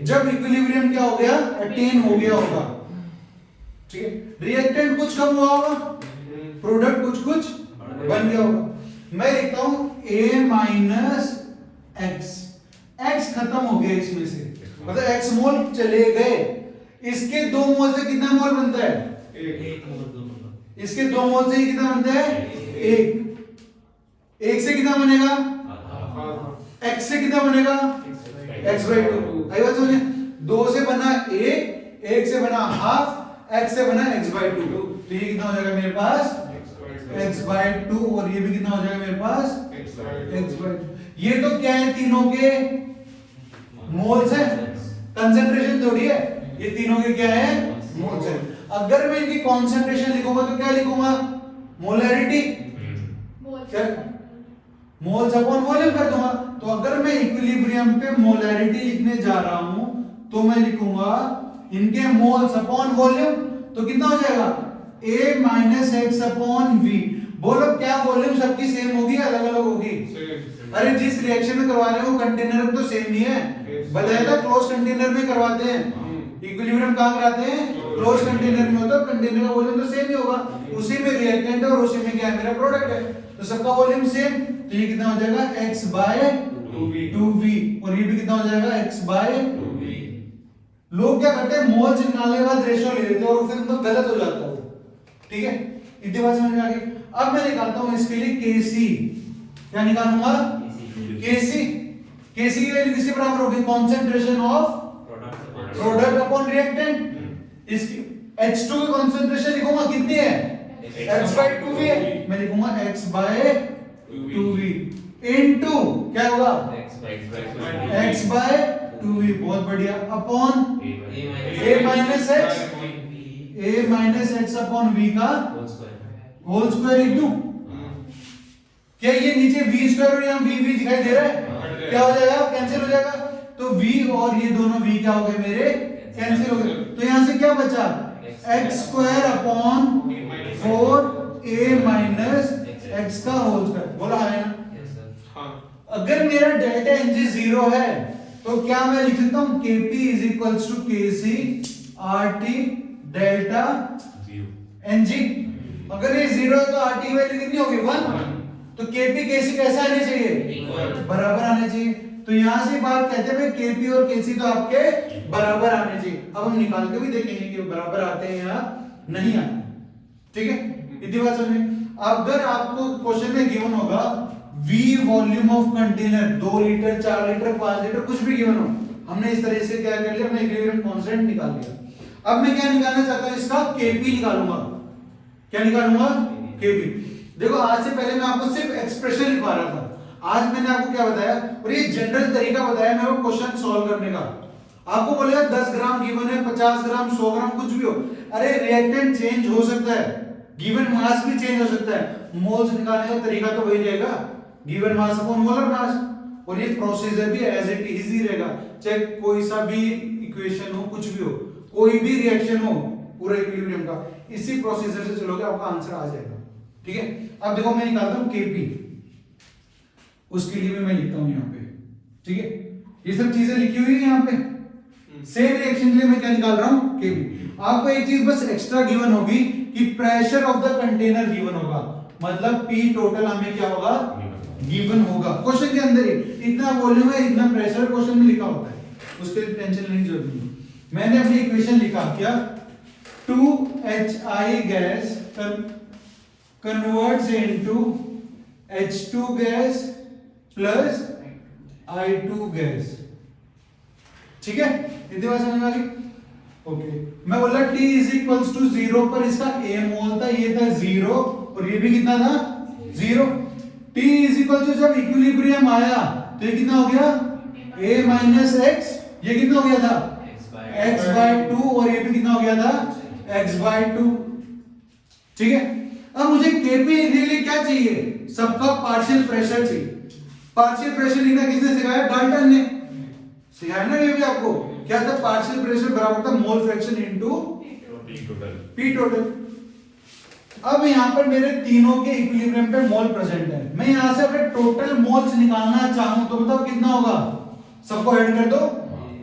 जब इक्विलिब्रियम क्या हो गया, अटेन हो गया होगा, ठीक है। रिएक्टेंट कुछ कम हुआ होगा, प्रोडक्ट कुछ बन गया होगा। मैं लिखता हूं A - X, X खत्म हो गया इसमें से, मतलब X मोल चले गए। इसके 2 मोल से कितना मोल बनता है? इसके 2 मोल से ही कितना बनता है? 1 से कितना बनेगा? X से कितना बनेगा? x/2। आई बात समझे? 2 से बना 1 से बना हाफ, x से बना x/2। तो ये कितना हो जाएगा मेरे पास? x/2 और ये भी कितना हो जाएगा मेरे पास? x/2। ये तो क्या है, तीनों के मोल्स है, कंसंट्रेशन थोड़ी है, ये तीनों के क्या है, मोल्स है। अगर मैं इनकी कंसंट्रेशन लिखूंगा तो क्या लिखूंगा? मोलैरिटी, क्या? मोल्स अपॉन वॉल्यूम कर दूंगा। तो अगर मैं इक्विलिब्रियम पे मोलैरिटी लिखने जा रहा हूं तो मैं लिखूंगा इनके मोल्स अपॉन वॉल्यूम, तो कितना हो जाएगा? A - X/V। बोलो क्या वॉल्यूम सबकी सेम होगी, अलग अलग होगी? अरे जिस रिएक्शन में करवा रहे हो कंटेनर में तो सेम ही है, बजाय क्लोज कंटेनर में करवाते हैं। इक्विलिब्रियम कहां कराते हैं? क्लोज कंटेनर में होता है, कंटेनर का वॉल्यूम तो सेम ही होगा, उसी में रिएक्टेंट है और उसी में क्या है, मेरा प्रोडक्ट है, तो सबका वॉल्यूम सेम। तो ये कितना हो जाएगा? X/2V और ये भी कितना हो जाएगा? X/2V। लोग क्या करते हैं, मोल निकालने के बाद रेशियो ले लेते हैं और फिर उनको गलत हो जाता है, ठीक है। इतनी बात समझ में आ गई। अब मैं निकालता हूं इसके लिए Kc। क्या निकालूंगा? Kc की वैल्यू किसके बराबर होगी? Concentration of product upon reactant. इसकी H2 की कंसंट्रेशन लिखूंगा कितनी है? X/2V है, मैं लिखूंगा X/2V इनटू क्या होगा? X/2V। बहुत बढ़िया, अपॉन A-X/V का होल स्क्वायर लिख दूं। क्या ये नीचे V² और यहाँ V दिखाई दे रहा है? क्या हो जाएगा? कैंसिल हो जाएगा। तो V और ये दोनों V क्या हो गए मेरे? कैंसिल हो गए। तो यहां से क्या बचा? x² अपॉन 4A - X का होल स्क्वायर। बोला है ना? अगर मेरा डेल्टा Ng 0 है तो क्या मैं लिख सकता हूं? Kp = Kc RT delta Ng। अगर ये 0 है तो RT की वैल्यू कितनी होगी? 1। तो Kp Kc कैसे आने चाहिए? बराबर आने चाहिए। तो यहां से बात कहते हैं भाई Kp और Kc तो आपके बराबर आने चाहिए। अब हम निकाल के भी देखेंगे कि बराबर आते हैं या नहीं आते, ठीक है, इतनी बात समझ में। अगर आपको क्वेश्चन में गिवन होगा V volume of container 2 litre 4 litre 5 litre कुछ भी गिवन हो, हमने इस तरह से क्या कर लिया, हमने इक्विलिब्रियम कांस्टेंट निकाल लिया। अब मैं क्या निकालना चाहता हूं, इसका Kp निकालूंगा। क्या निकालूंगा? Kp। देखो आज से पहले मैं आपको सिर्फ एक्सप्रेशन लिखवा रहा था, आज मैंने आपको क्या बताया, और ये जनरल तरीका बताया मेरे को क्वेश्चन सॉल्व करने का। आपको बोलेगा 10 ग्राम गिवन है, 50 ग्राम 100 ग्राम कुछ भी हो, अरे रिएक्टेंट चेंज हो सकता है, गिवन मास भी चेंज हो सकता है, मोल्स निकालने का तरीका तो वही रहेगा, given mass upon molar mass, और ये प्रोसीजर भी एज इट इज ही रहेगा, चाहे कोई सा भी इक्वेशन हो, कुछ भी हो, कोई भी रिएक्शन हो पूरा इक्विलिब्रियम का, इसी प्रोसीजर से चलोगे आपका आंसर आ जाएगा। ठीक है, अब देखो मैं निकालता हूं Kp, उसके लिए भी मैं लिखता हूं यहां पे। ठीक है, ये सब चीजें लिखी हुई है यहां पे। सेम रिएक्शन के लिए मैं क्या निकाल रहा हूं, Kp। आपको एक चीज बस एक्स्ट्रा गिवन होगी कि pressure of the container given होगा, मतलब P टोटल हमें क्या होगा, गिवन होगा क्वेश्चन के अंदर ही, इतना वॉल्यूम है, इतना प्रेशर क्वेश्चन में लिखा होता है, उसके लिए टेंशन लेने की जरूरत नहीं। मैंने अपनी इक्वेशन लिखा क्या, 2HI gas converts into H2 gas plus I2 gas. ठीक है, इतनी बात समझ में आ गई? ओके, मैं बोला T इज इक्वल्स टू 0 पर इसका A मोल था, ये था 0 और ये भी कितना था, 0। T इज इक्वल टू जब इक्विलिब्रियम आया तो ये कितना हो गया, A माइनस x, ये कितना हो गया था, x बाय 2, और ये भी कितना हो गया था, x बाय 2। ठीक है, अब मुझे Kp रियली क्या चाहिए, सबका पार्शियल प्रेशर चाहिए। पार्शियल प्रेशर लिखना किसने सिखाया, डाल्टन ने सिखाया ना, ये भी आपको क्या था, पार्शियल प्रेशर बराबर था mole fraction into P total. अब यहां पर मेरे तीनों के इक्विलिब्रियम पे मोल प्रेजेंट है, मैं यहां से अगर टोटल मोल्स निकालना चाहूं तो बताओ कितना होगा, सबको ऐड कर दो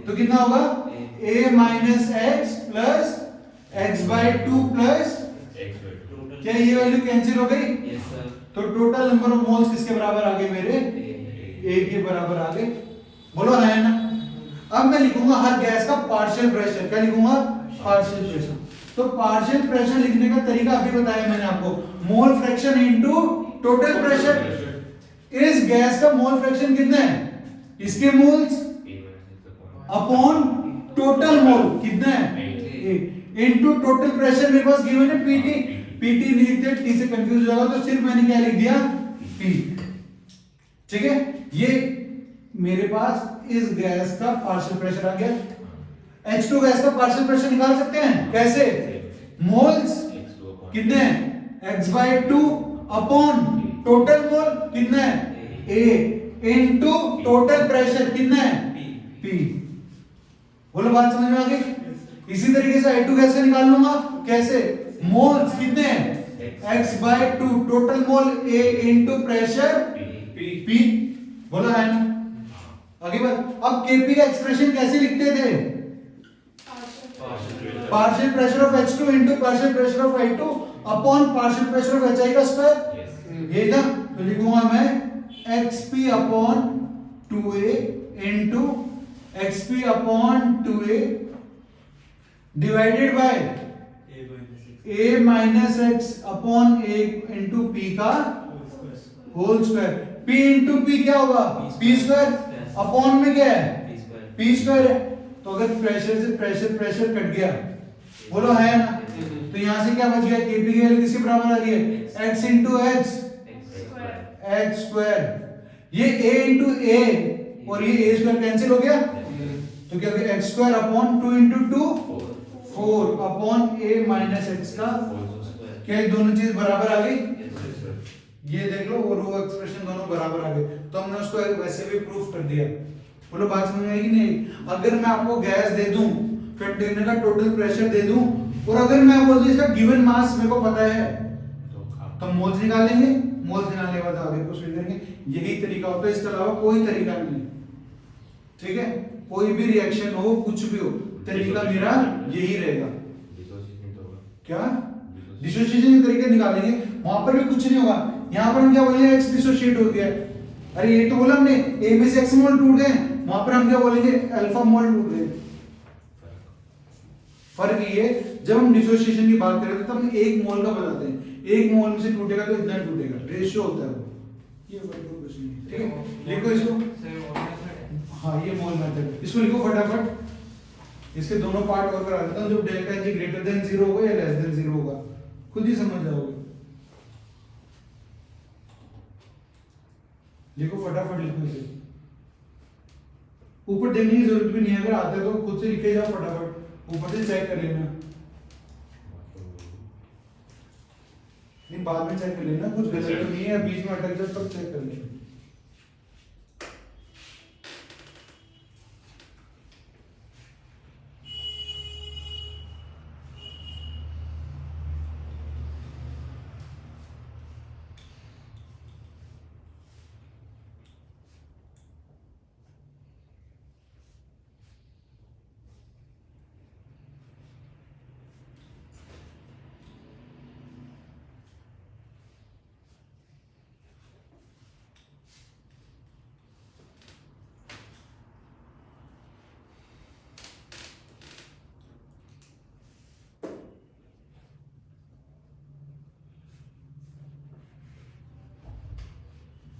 तो कितना होगा, A minus x plus x by 2 plus, क्या ये वैल्यू कैंसिल हो गई? तो टोटल नंबर ऑफ मोल्स किसके बराबर आ गए मेरे, A के बराबर आ गए। बोलो है ना। अब मैं लिखूंगा हर गैस का पार्शियल प्रेशर, क्या लिखूंगा, पार्शियल प्रेशर। तो पार्शियल प्रेशर लिखने का तरीका अभी बताया मैंने आपको, mole fraction into total pressure. इस गैस का मोल फ्रैक्शन कितना है, इसके मोल्स अपॉन टोटल मोल कितना है, इनटू टोटल प्रेशर मेरे पास गिवन है Pt। Pt नहीं लिखते, T से कंफ्यूज हो जाएगा, तो सिर्फ मैंने क्या लिख दिया, P। ठीक है, ये मेरे पास इस गैस का पार्शियल प्रेशर आ गया। H2 गैस का पार्शियल प्रेशर निकाल सकते हैं कैसे, मोल्स कितने हैं, x by 2 upon total mole कितना है, A इनटू टोटल प्रेशर कितना है, P। बोलो बात समझ में आ गई? इसी तरीके से I2 गैस का निकाल लूंगा, कैसे, मोल्स कितने हैं, x by 2 total mole A into pressure P। बोला है ना, आगे बढ़। अब Kp का एक्सप्रेशन कैसे लिखते थे, partial pressure of H2 into partial pressure of I2 upon partial pressure of HI का स्क्वायर, ये था। तो लिखूंगा मैं xp upon 2a into xp upon 2a divided by a minus x upon a into p का whole square. p into p क्या होगा, p square, upon में क्या है, p स्क्वायर है। तो अगर प्रेशर से प्रेशर कट गया, बोलो है ना, तो यहां से क्या बच गया, Kp की वैल्यू किसके बराबर आ रही है, x इनटू x स्क्वायर। ये a इनटू a और ये a स्क्वायर कैंसिल हो गया, तो क्या हो गया, x square upon 2 into 2 4 upon a minus x का, क्या ये दोनों चीज बराबर आ गई, ये देख लो, और वो एक्सप्रेशन दोनों बराबर आ गए, तो हमने उसको वैसे भी प्रूफ कर दिया। बोलो बात समझ में आएगी नहीं? अगर मैं आपको गैस दे दूं, कंटेनर का टोटल प्रेशर दे दूं, और अगर मैं बोल दूं इसका गिवन मास मेरे को पता है, तो मोल्स निकालेंगे, मोल्स निकालने के बाद आगे प्रोसीड करेंगे। यही तरीका होता है, इसके अलावा कोई तरीका नहीं। ठीक है, कोई भी रिएक्शन हो, कुछ भी हो, तरीका मेरा यही रहेगा। क्या डिसोसिएशन के तरीके निकालेंगे, वहां पर भी कुछ नहीं होगा। यहाँ पर हम क्या बोलेंगे, x डिसोशिएट हो गया, अरे ये तो बोला हमने A में से x मोल टूट गए, वहां पर हम क्या बोलेंगे, अल्फा मोल टूट गए। फर्क ये जब हम डिसोसिएशन की बात करें तो हम एक मोल का बताते हैं, एक मोल में से टूटेगा तो इतना टूटेगा, रेशियो होता है वो। ये वर्ड कुछ नहीं है, ठीक है। लिखो इसको, सर मोल मेथड है। हाँ ये मोल मेथड, इसको लिखो फटाफट। इसके दोनों पार्ट और करा देता हूँ, जब डेल्टा जी ग्रेटर देन 0 होगा या लेस देन 0 होगा, खुद ही समझ जाओगे। लिखो फटाफट, लिखो इसे, ऊपर देखने की जरूरत भी नहीं है, अगर आते तो खुद से लिखे जाओ फटाफट, ऊपर से चेक कर लेना, नहीं बाद में चेक कर लेना, कुछ गलत तो नहीं है, बीच में अटक जाए तब चेक कर लेना।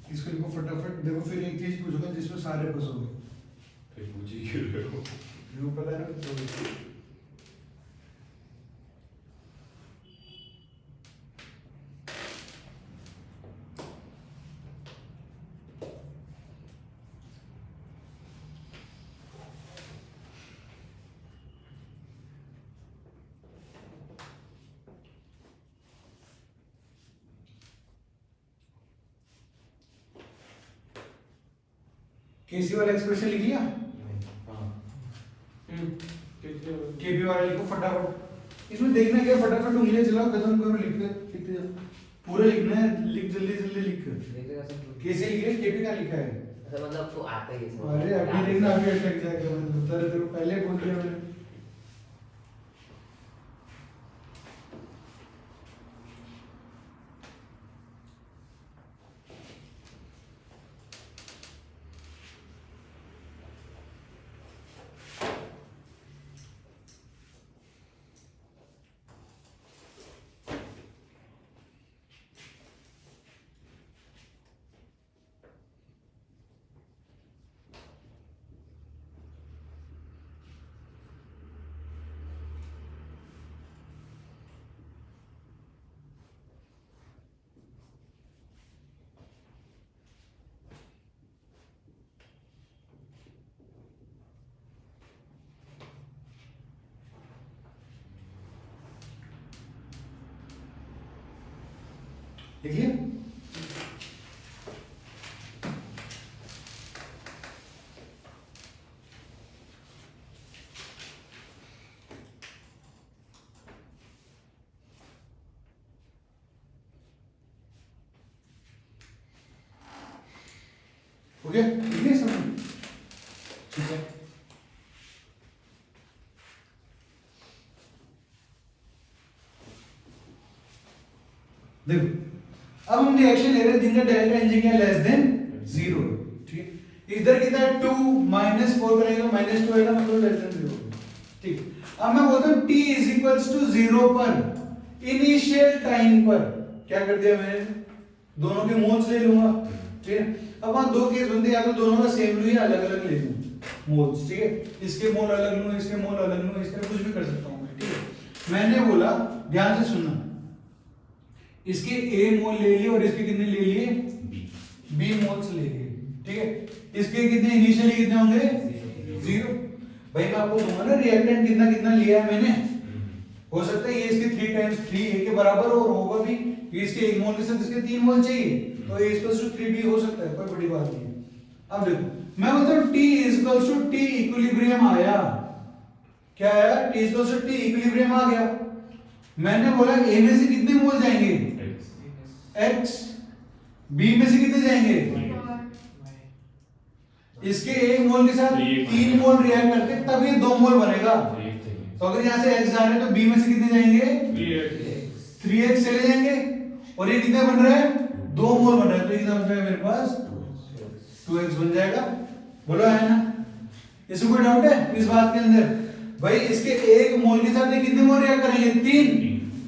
इसको लिखो फटाफट। देखो फिर एक चीज पूछूंगा जिसमें सारे फंसोगे, फिर पूछ ही क्यों रहे हो? जो पता है ना तो केसी वाला एक्सप्रेशन लिख लिया, हाँ केपी वाला लिखो फटाफट। इसमें देखना क्या, फटाफट उंगलियां चलाओ, खत्म करो, लिखते जाओ, पूरा लिखना है, लिख जल्दी जल्दी लिख कर। केसी लिख रहे, केपी का लिखा है। अच्छा मतलब तो आता ही है। अरे अभी देखना, अभी अटक जाएगा, मैं बता रहा था पहले बोल दिया मैंने। लिख लिया? हो गया? लिख लिया समझ? ठीक है। देखो अब हम रिएक्शन ले रहे हैं जिनका delta n g less than 0, ठीक है। इधर कितना है 2 -4 करेंगे तो -2 आएगा, मतलब लेस देन 0, ठीक। अब मैं बोलता हूं t इज इक्वल्स टू 0 पर इनिशियल टाइम पर क्या कर दिया मैंने, दोनों के मोल्स ले लूंगा, ठीक है। अब वहां दो केस बनते, या तो दोनों का सेम लूं या अलग अलग ले लूं मोल्स, ठीक है। इसके मोल अलग लूं, इसके मोल अलग लूं, इस तरह कुछ भी कर सकता हूं मैं, ठीक है। मैंने बोला, ध्यान से सुनना, इसके A मोल ले लिए और इसके कितने ले लिए, B मोल्स ले लिए, ठीक है। इसके कितने इनिशियली कितने होंगे, 0। भाई मैं आपको दूंगा ना रिएक्टेंट कितना कितना लिया है मैंने, हो सकता है ये इसके 3 टाइम्स 3 A के बराबर और होगा भी, ये इसके 1 मोल के साथ इसके 3 मोल चाहिए, तो A इक्वल्स टू 3B हो सकता है, कोई बड़ी बात नहीं है। अब देखो मैं बोलता हूं T equals to T equilibrium आया, क्या आया, T equals to T equilibrium आ गया। मैंने बोला A में से कितने मोल जाएंगे, X, B में से कितने जाएंगे, इसके 1 मोल के साथ 3 मोल रिएक्ट करके तब ये 2 मोल बनेगा। तो अगर यहाँ से X जा रहे हैं तो B में से कितने जाएंगे, 3X चले जाएंगे, और ये कितने बन रहे हैं, 2 मोल बन रहे हैं, तो ये बन जाएगा मेरे पास 2X बन जाएगा। बोलो है ना, इसमें कोई डाउट है इस बात के अंदर? भाई इसके 1 मोल के साथ ये कितने मोल रिएक्ट करेंगे? 3।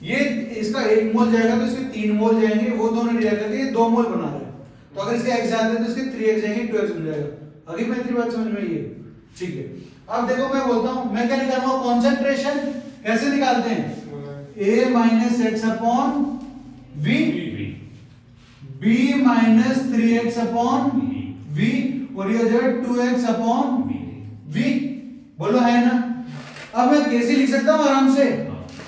ये इसका 1 मोल जाएगा तो इसके 3 मोल जाएंगे, वो दोनों रिएक्ट करके ये 2 मोल बना रहे हैं। तो अगर इसके x जाते हैं तो इसके 3x जाएंगे, 2x बन जाएगा। आगे मेरी बात समझ में आई है? ठीक है। अब देखो मैं बोलता हूं, मैं क्या निकालूंगा? कंसंट्रेशन कैसे निकालते हैं? a minus x upon v, b minus 3x upon v, और ये हो जाएगा 2x upon v। बोलो है ना? अब मैं kc लिख सकता हूं आराम से।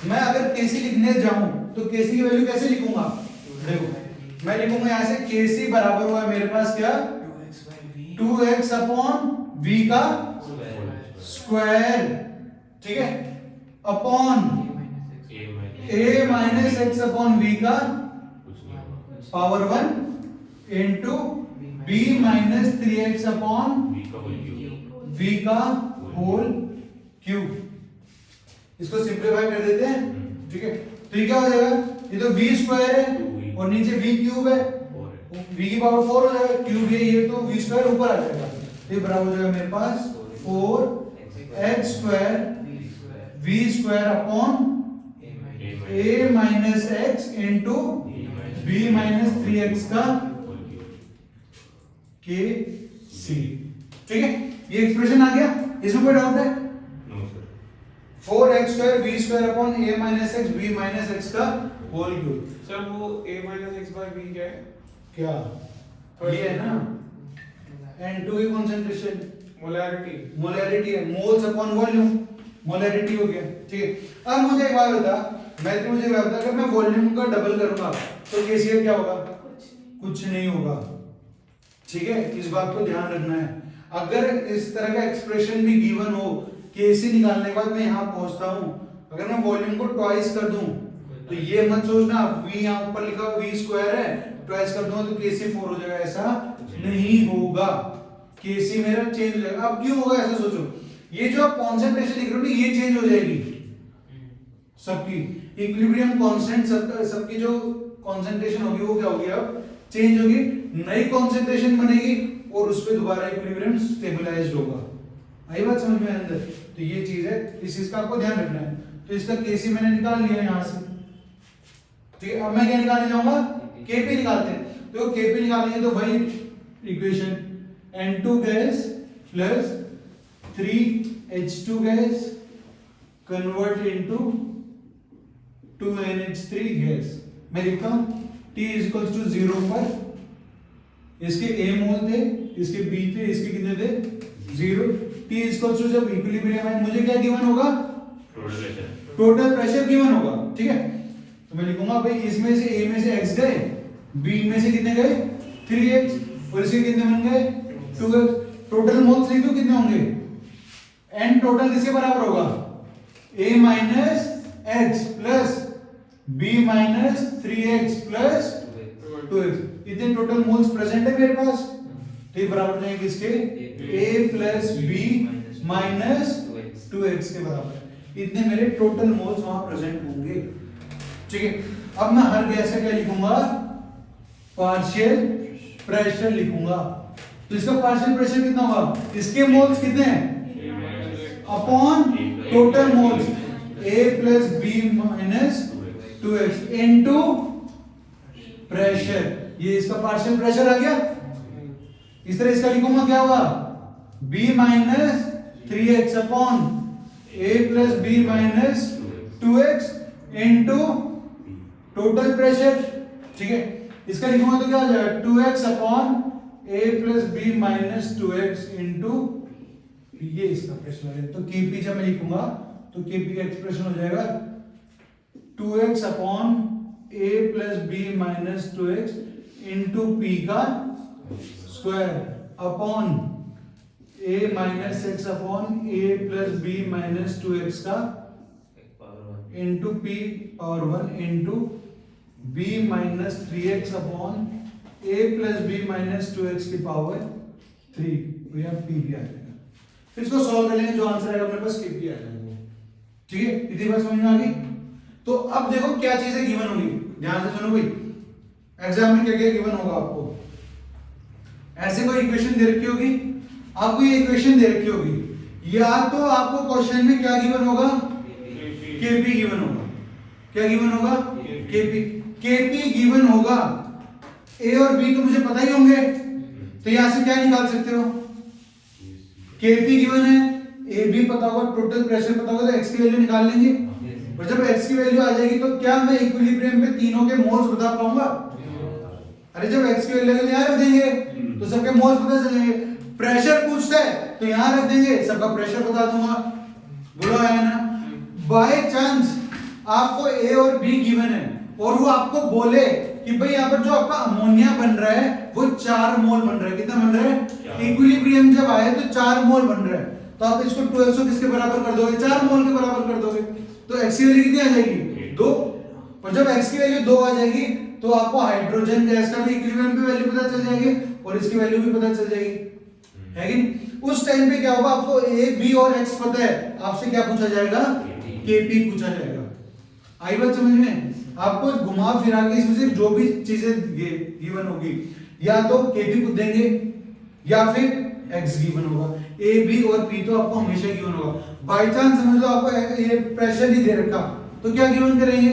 मैं अगर kc लिखने जाऊं तो kc की वैल्यू कैसे लिखूंगा? देखो मैं लिखूंगा यहां से kc बराबर हुआ मेरे पास क्या? 2x upon v का स्क्वायर, ठीक है, upon a minus x upon v का power 1 into b minus 3x upon v का होल क्यूब। इसको सिंप्लीफाई कर देते हैं, ठीक है। तो ये क्या हो जाएगा? ये तो v स्क्वायर है और नीचे v क्यूब है, v की पावर 4 हो जाएगा, क्यूब ये तो v स्क्वायर ऊपर आ जाएगा। ये बराबर हो जाएगा मेरे पास 4x square v square upon a minus x into b minus 3x का kc, ठीक है। ये एक्सप्रेशन आ गया, इसमें कोई डाउट है? 4x square v square upon a minus x b minus x का होल क्यूब। सर वो a minus x by v क्या है? क्या ये है ना N2 की कंसंट्रेशन, मोलैरिटी है, मोल्स अपॉन वॉल्यूम, मोलैरिटी हो गया, ठीक है। अब मुझे एक बात बता, मुझे एक बात बता, अगर मैं वॉल्यूम का डबल करूंगा तो KCl क्या होगा? कुछ नहीं होगा, ठीक है। इस बात को ध्यान रखना है। अगर इस तरह का एक्सप्रेशन भी गिवन हो, Kc निकालने के बाद मैं यहाँ पहुंचता हूँ, अगर मैं वॉल्यूम को ट्वाइस कर दूं तो ये मत सोचना v यहाँ ऊपर लिखा v स्क्वायर है, ट्वाइस कर दूंगा तो Kc 4 हो जाएगा, ऐसा नहीं होगा। Kc मेरा चेंज हो जाएगा। अब क्यों होगा ऐसा सोचो, ये जो आप कॉन्सेंट्रेशन लिख रहे हो ना, ये चेंज हो जाएगी सबकी, इक्विलिब्रियम कांस्टेंट सबकी जो कॉन्सेंट्रेशन होगी वो क्या होगी? अब चेंज होगी, नई कॉन्सेंट्रेशन बनेगी और उस पे दोबारा इक्विलिब्रियम स्टेबलाइज्ड होगा। आई बात समझ में अंदर? तो ये चीज है, इस चीज का आपको ध्यान रखना है। तो इसका Kc मैंने निकाल लिया यहां से, ठीक है। अब मैं क्या निकालने जाऊंगा? Kp निकालते हैं। तो Kp निकालेंगे तो भाई equation N2 gas plus 3H2 gas convert into 2NH3 gas. मैं लिखता हूं T = 0 पर इसके A मोल थे, इसके B थे, इसके कितने थे? 0। T = जब इक्विलिब्रियम है, मुझे क्या गिवन होगा? टोटल प्रेशर गिवन होगा, ठीक है। तो मैं लिखूंगा भाई इसमें से A में से x गए, B में से कितने गए? 3x, और इसके कितने बन गए? 2x। टोटल मोल्स लिख दो कितने होंगे? n टोटल किसके बराबर होगा? A minus x plus B minus 3x plus 2x। इतने टोटल मोल्स प्रेजेंट है मेरे पास, तो ये बराबर जाएंगे किसके? A plus B minus 2x के बराबर। इतने मेरे टोटल मोल्स वहां प्रेजेंट होंगे, ठीक है। अब मैं हर गैस का क्या लिखूंगा? पार्शियल प्रेशर लिखूंगा। तो इसका पार्शियल प्रेशर कितना होगा? इसके मोल्स कितने हैं? Upon total moles A plus B minus 2x into pressure. ये इसका पार्शियल प्रेशर आ गया। इस तरह इसका लिखूंगा क्या होगा? B minus 3x upon A plus B minus 2x into total pressure, ठीक है। इसका लिखूंगा तो क्या हो जाएगा? 2x upon A plus B minus 2x into ये इसका प्रेशर है। तो Kp जब मैं लिखूंगा तो Kp का एक्सप्रेशन हो जाएगा 2x upon A plus B minus 2x into P का square upon A minus x upon A plus B minus 2x का into P power 1 into B minus 3x upon A plus B minus 2x की power 3, तो यहाँ P भी आ जाएगा। फिर इसको solve कर लेंगे, जो आंसर आएगा अपने पास Kp आ जाएगा, ठीक है। इतनी बात समझ में आ गई? तो अब देखो क्या चीजें गिवन होगी, ध्यान से सुनो भाई। एग्जाम में क्या क्या गिवन होगा आपको? ऐसे कोई इक्वेशन दे रखी होगी, आपको ये इक्वेशन दे रखी होगी, या तो आपको क्वेश्चन में क्या गिवन होगा, केपी गिवन होगा। क्या गिवन होगा, केपी। केपी गिवन होगा, ए और बी तो मुझे पता ही होंगे, तो यहां से क्या निकाल सकते हो, केपी गिवन है, ए बी पता होगा, टोटल प्रेशर पता होगा, तो एक्स की वैल्यू निकाल लेंगे। और जब एक्स की वैल्यू आ जाएगी तो क्या मैं इक्विलिब्रियम पे तीनों के मोल्स बता पाऊंगा? अरे जब एक्स की वैल्यू यहां रख देंगे तो सबके मोल्स पता चलेंगे। प्रेशर पूछता है तो यहां रख देंगे, सबका प्रेशर बता दूंगा। बोलो है ना। बाय चांस आपको ए और बी गिवन है और वो आपको बोले कि भाई यहाँ पर जो आपका अमोनिया बन रहा है वो 4 मोल बन रहा है। कितना बन रहा है? इक्विलिब्रियम जब आए तो 4 मोल बन रहा है, तो आप इसको 1200 किसके बराबर कर दोगे? 4 मोल के बराबर कर दोगे। तो एक्स की वैल्यू कितनी आ जाएगी? 2। और जब एक्स की वैल्यू 2 आ जाएगी तो आपको हाइड्रोजन गैस का भी इक्विलिब्रियम पे वैल्यू पता चल जाएगी और इसकी वैल्यू भी पता चल जाएगी, है कि नहीं? उस टाइम पे क्या होगा, आपको ए बी और एक्स पता है, आपसे क्या पूछा जाएगा? केपी पूछा जाएगा। आई बात समझ में? आपको घुमा फिरा के इसमें से जो भी चीजें गिवन होगी या तो केपी पूछ देंगे या फिर एक्स गिवन होगा। ए बी और पी तो आपको हमेशा गिवन होगा। बाय चांस समझ लो आपको ये प्रेशर ही दे रखा तो क्या गिवन करेंगे?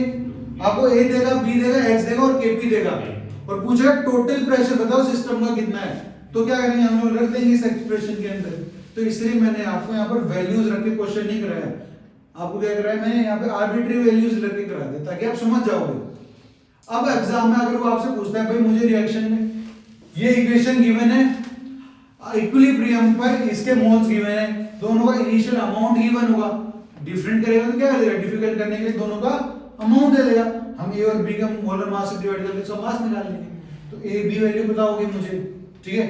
आपको ए देगा, बी देगा, एक्स देगा और केपी देगा और पूछेगा टोटल प्रेशर बताओ सिस्टम का कितना है, तो क्या करेंगे? हम लोग रख देंगे इस एक्सप्रेशन के अंदर। तो इसलिए मैंने आपको यहाँ पर वैल्यूज रख के क्वेश्चन नहीं कराया। आपको क्या कराया? मैंने यहाँ पे आर्बिट्री वैल्यूज रख के करा दिया ताकि आप समझ जाओगे। अब एग्जाम में अगर वो आपसे पूछता है भाई मुझे रिएक्शन में ये इक्वेशन गिवन है, इक्विलिब्रियम पर इसके मोल्स गिवन है, दोनों का इनिशियल अमाउंट गिवन होगा, डिफरेंट करेगा तो क्या कर देगा? डिफिकल्ट करने के लिए दोनों का अमाउंट दे देगा। हम ए और बी का मोलर मास से डिवाइड करके सब मास निकाल लेंगे। तो ए बी वैल्यू पता होगी मुझे, ठीक है,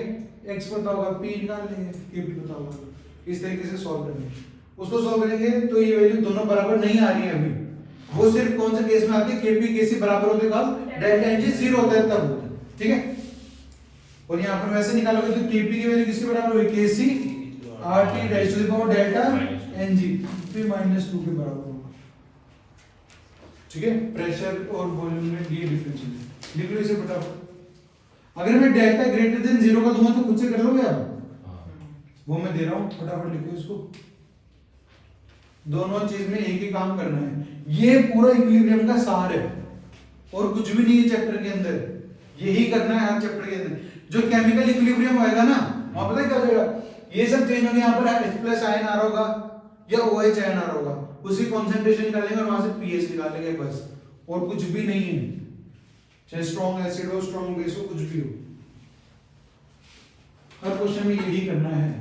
एक्स पता होगा, पी निकाल लेंगे, के पी पता होगा। इस तरीके से सॉल्व करेंगे। उसको सॉल्व करेंगे तो ये वैल्यू दोनों बराबर नहीं आ रही है अभी, वो सिर्फ कौन से केस में आती है? केपी केसी बराबर होते कब? डेल्टा एनजी 0 होता है तब होता है, ठीक है। और यहाँ पर वैसे निकालोगे तो केपी की वैल्यू किसके बराबर होगी? KC RT raise to the power delta NG फिर -2 के बराबर होगा, ठीक है। प्रेशर और वॉल्यूम में ये डिफरेंस है। लिख लो इसे फटाफट। अगर मैं डेल्टा ग्रेटर देन 0 का दूंगा तो खुद से कर लोगे आप? वो मैं दे रहा हूं, फटाफट लिखो इसको। दोनों चीज में एक ही काम करना है। ये पूरा इक्विलिब्रियम का सार है और कुछ भी नहीं है चैप्टर के अंदर, यही करना है हर चैप्टर के अंदर। जो केमिकल इक्विलिब्रियम होएगा ना वहां पता क्या हो जाएगा? ये सब चेंज होंगे। यहाँ पर H+ आयन आ रहा होगा या OH आयन आ रहा होगा, उसकी कंसंट्रेशन निकालेंगे और वहां से pH निकालेंगे बस, और कुछ भी नहीं है। चाहे स्ट्रॉन्ग एसिड हो, स्ट्रॉन्ग बेस हो, कुछ भी हो, हर क्वेश्चन में यही करना है।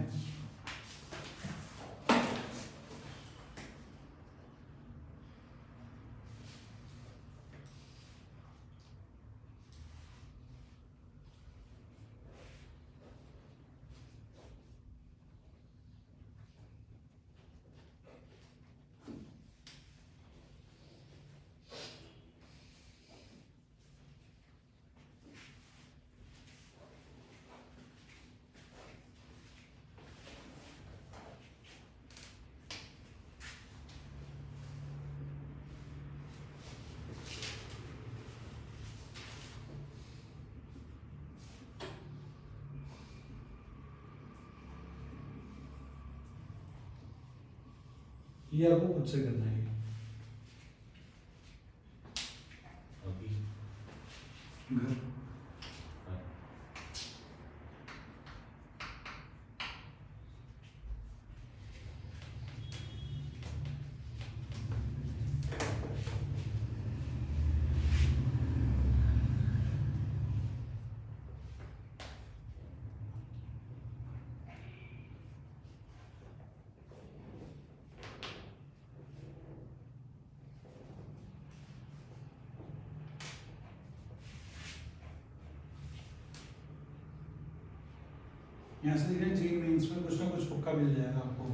ये आपको खुद से करना है। घर यहाँ से देखिए जी मेंस में कुछ ना कुछ पक्का मिल जाएगा आपको।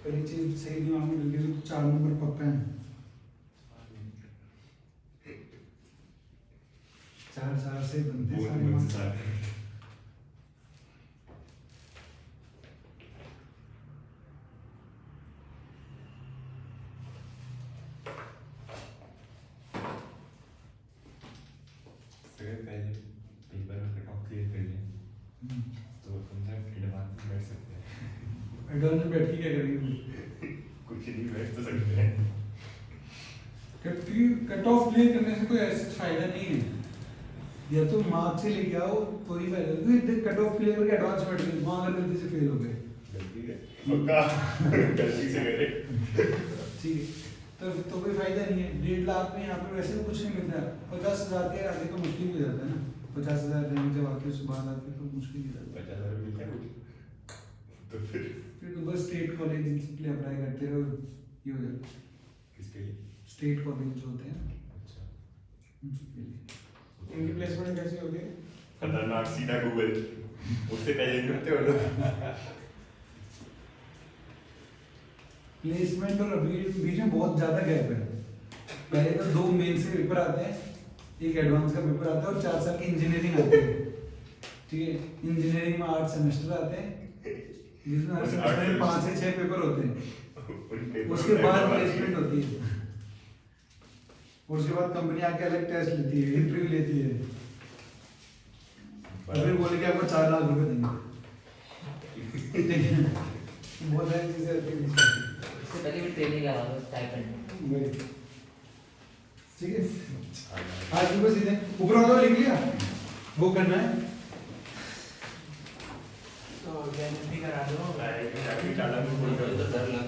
पहली चीज सही दिमाग में मिल गई तो 4 नंबर पक्का है। 4 से बनते सारे मार्क्स। पहले पेपर में कट ऑफ क्लियर कर लें तो कम से कम एडवांस में बैठ सकते हैं। एडवांस में बैठ के क्या करेंगे? कुछ नहीं बैठ तो सकते हैं। कट ऑफ क्लियर करने से कोई ऐसा फायदा नहीं है। या तो मार्क्स से लेके आओ तो ही फायदा है, क्योंकि कट ऑफ क्लियर करके एडवांस में बैठ गए, वहाँ अगर गलती से फेल हो गए, गलती है पक्का गलती से करे। ठीक है, तो कोई फायदा नहीं है। 1.5 लाख में यहाँ पे वैसे भी कुछ नहीं मिलता है। 50,000 के आगे तो मुश्किल हो जाता है ना, 50,000 देने जब आके उसके बाद आके तो मुश्किल हो जाता है। 50,000 मिलता है कुछ तो फिर तो बस स्टेट कॉलेज के लिए अप्लाई करते रहो, ये हो जाता है। किसके लिए? स्टेट कॉलेज जो होते हैं ना, अच्छा उनके लिए। उनकी प्लेसमेंट कैसी होती है? खतरनाक, सीधा गूगल उससे पहले करते हो लोग। प्लेसमेंट और अभी बीच में बहुत ज़्यादा गैप है। पहले तो 2 मेन से पेपर आते हैं, एक एडवांस का पेपर आता है और 4 साल की इंजीनियरिंग आती है। ठीक है, इंजीनियरिंग में 8 सेमेस्टर आते हैं, जिसमें हर सेमेस्टर में 5 से 6 पेपर होते हैं। उसके बाद प्लेसमेंट होती है, और उसके बाद कंपनी आके अलग टेस्ट लेती है, इंटरव्यू लेती है, और फिर बोले कि आपको 4 लाख रुपए देंगे। बहुत सारी चीजें होती हैं इसमें। इससे पहले भी ट्रेनिंग लगा दो स्टाइपेंड। ठीक है, आज सुबह सीधे ऊपर वाला लिख लिया, वो करना है। तो identity करा दो। डायरेक्ट डाला तो तो डर लग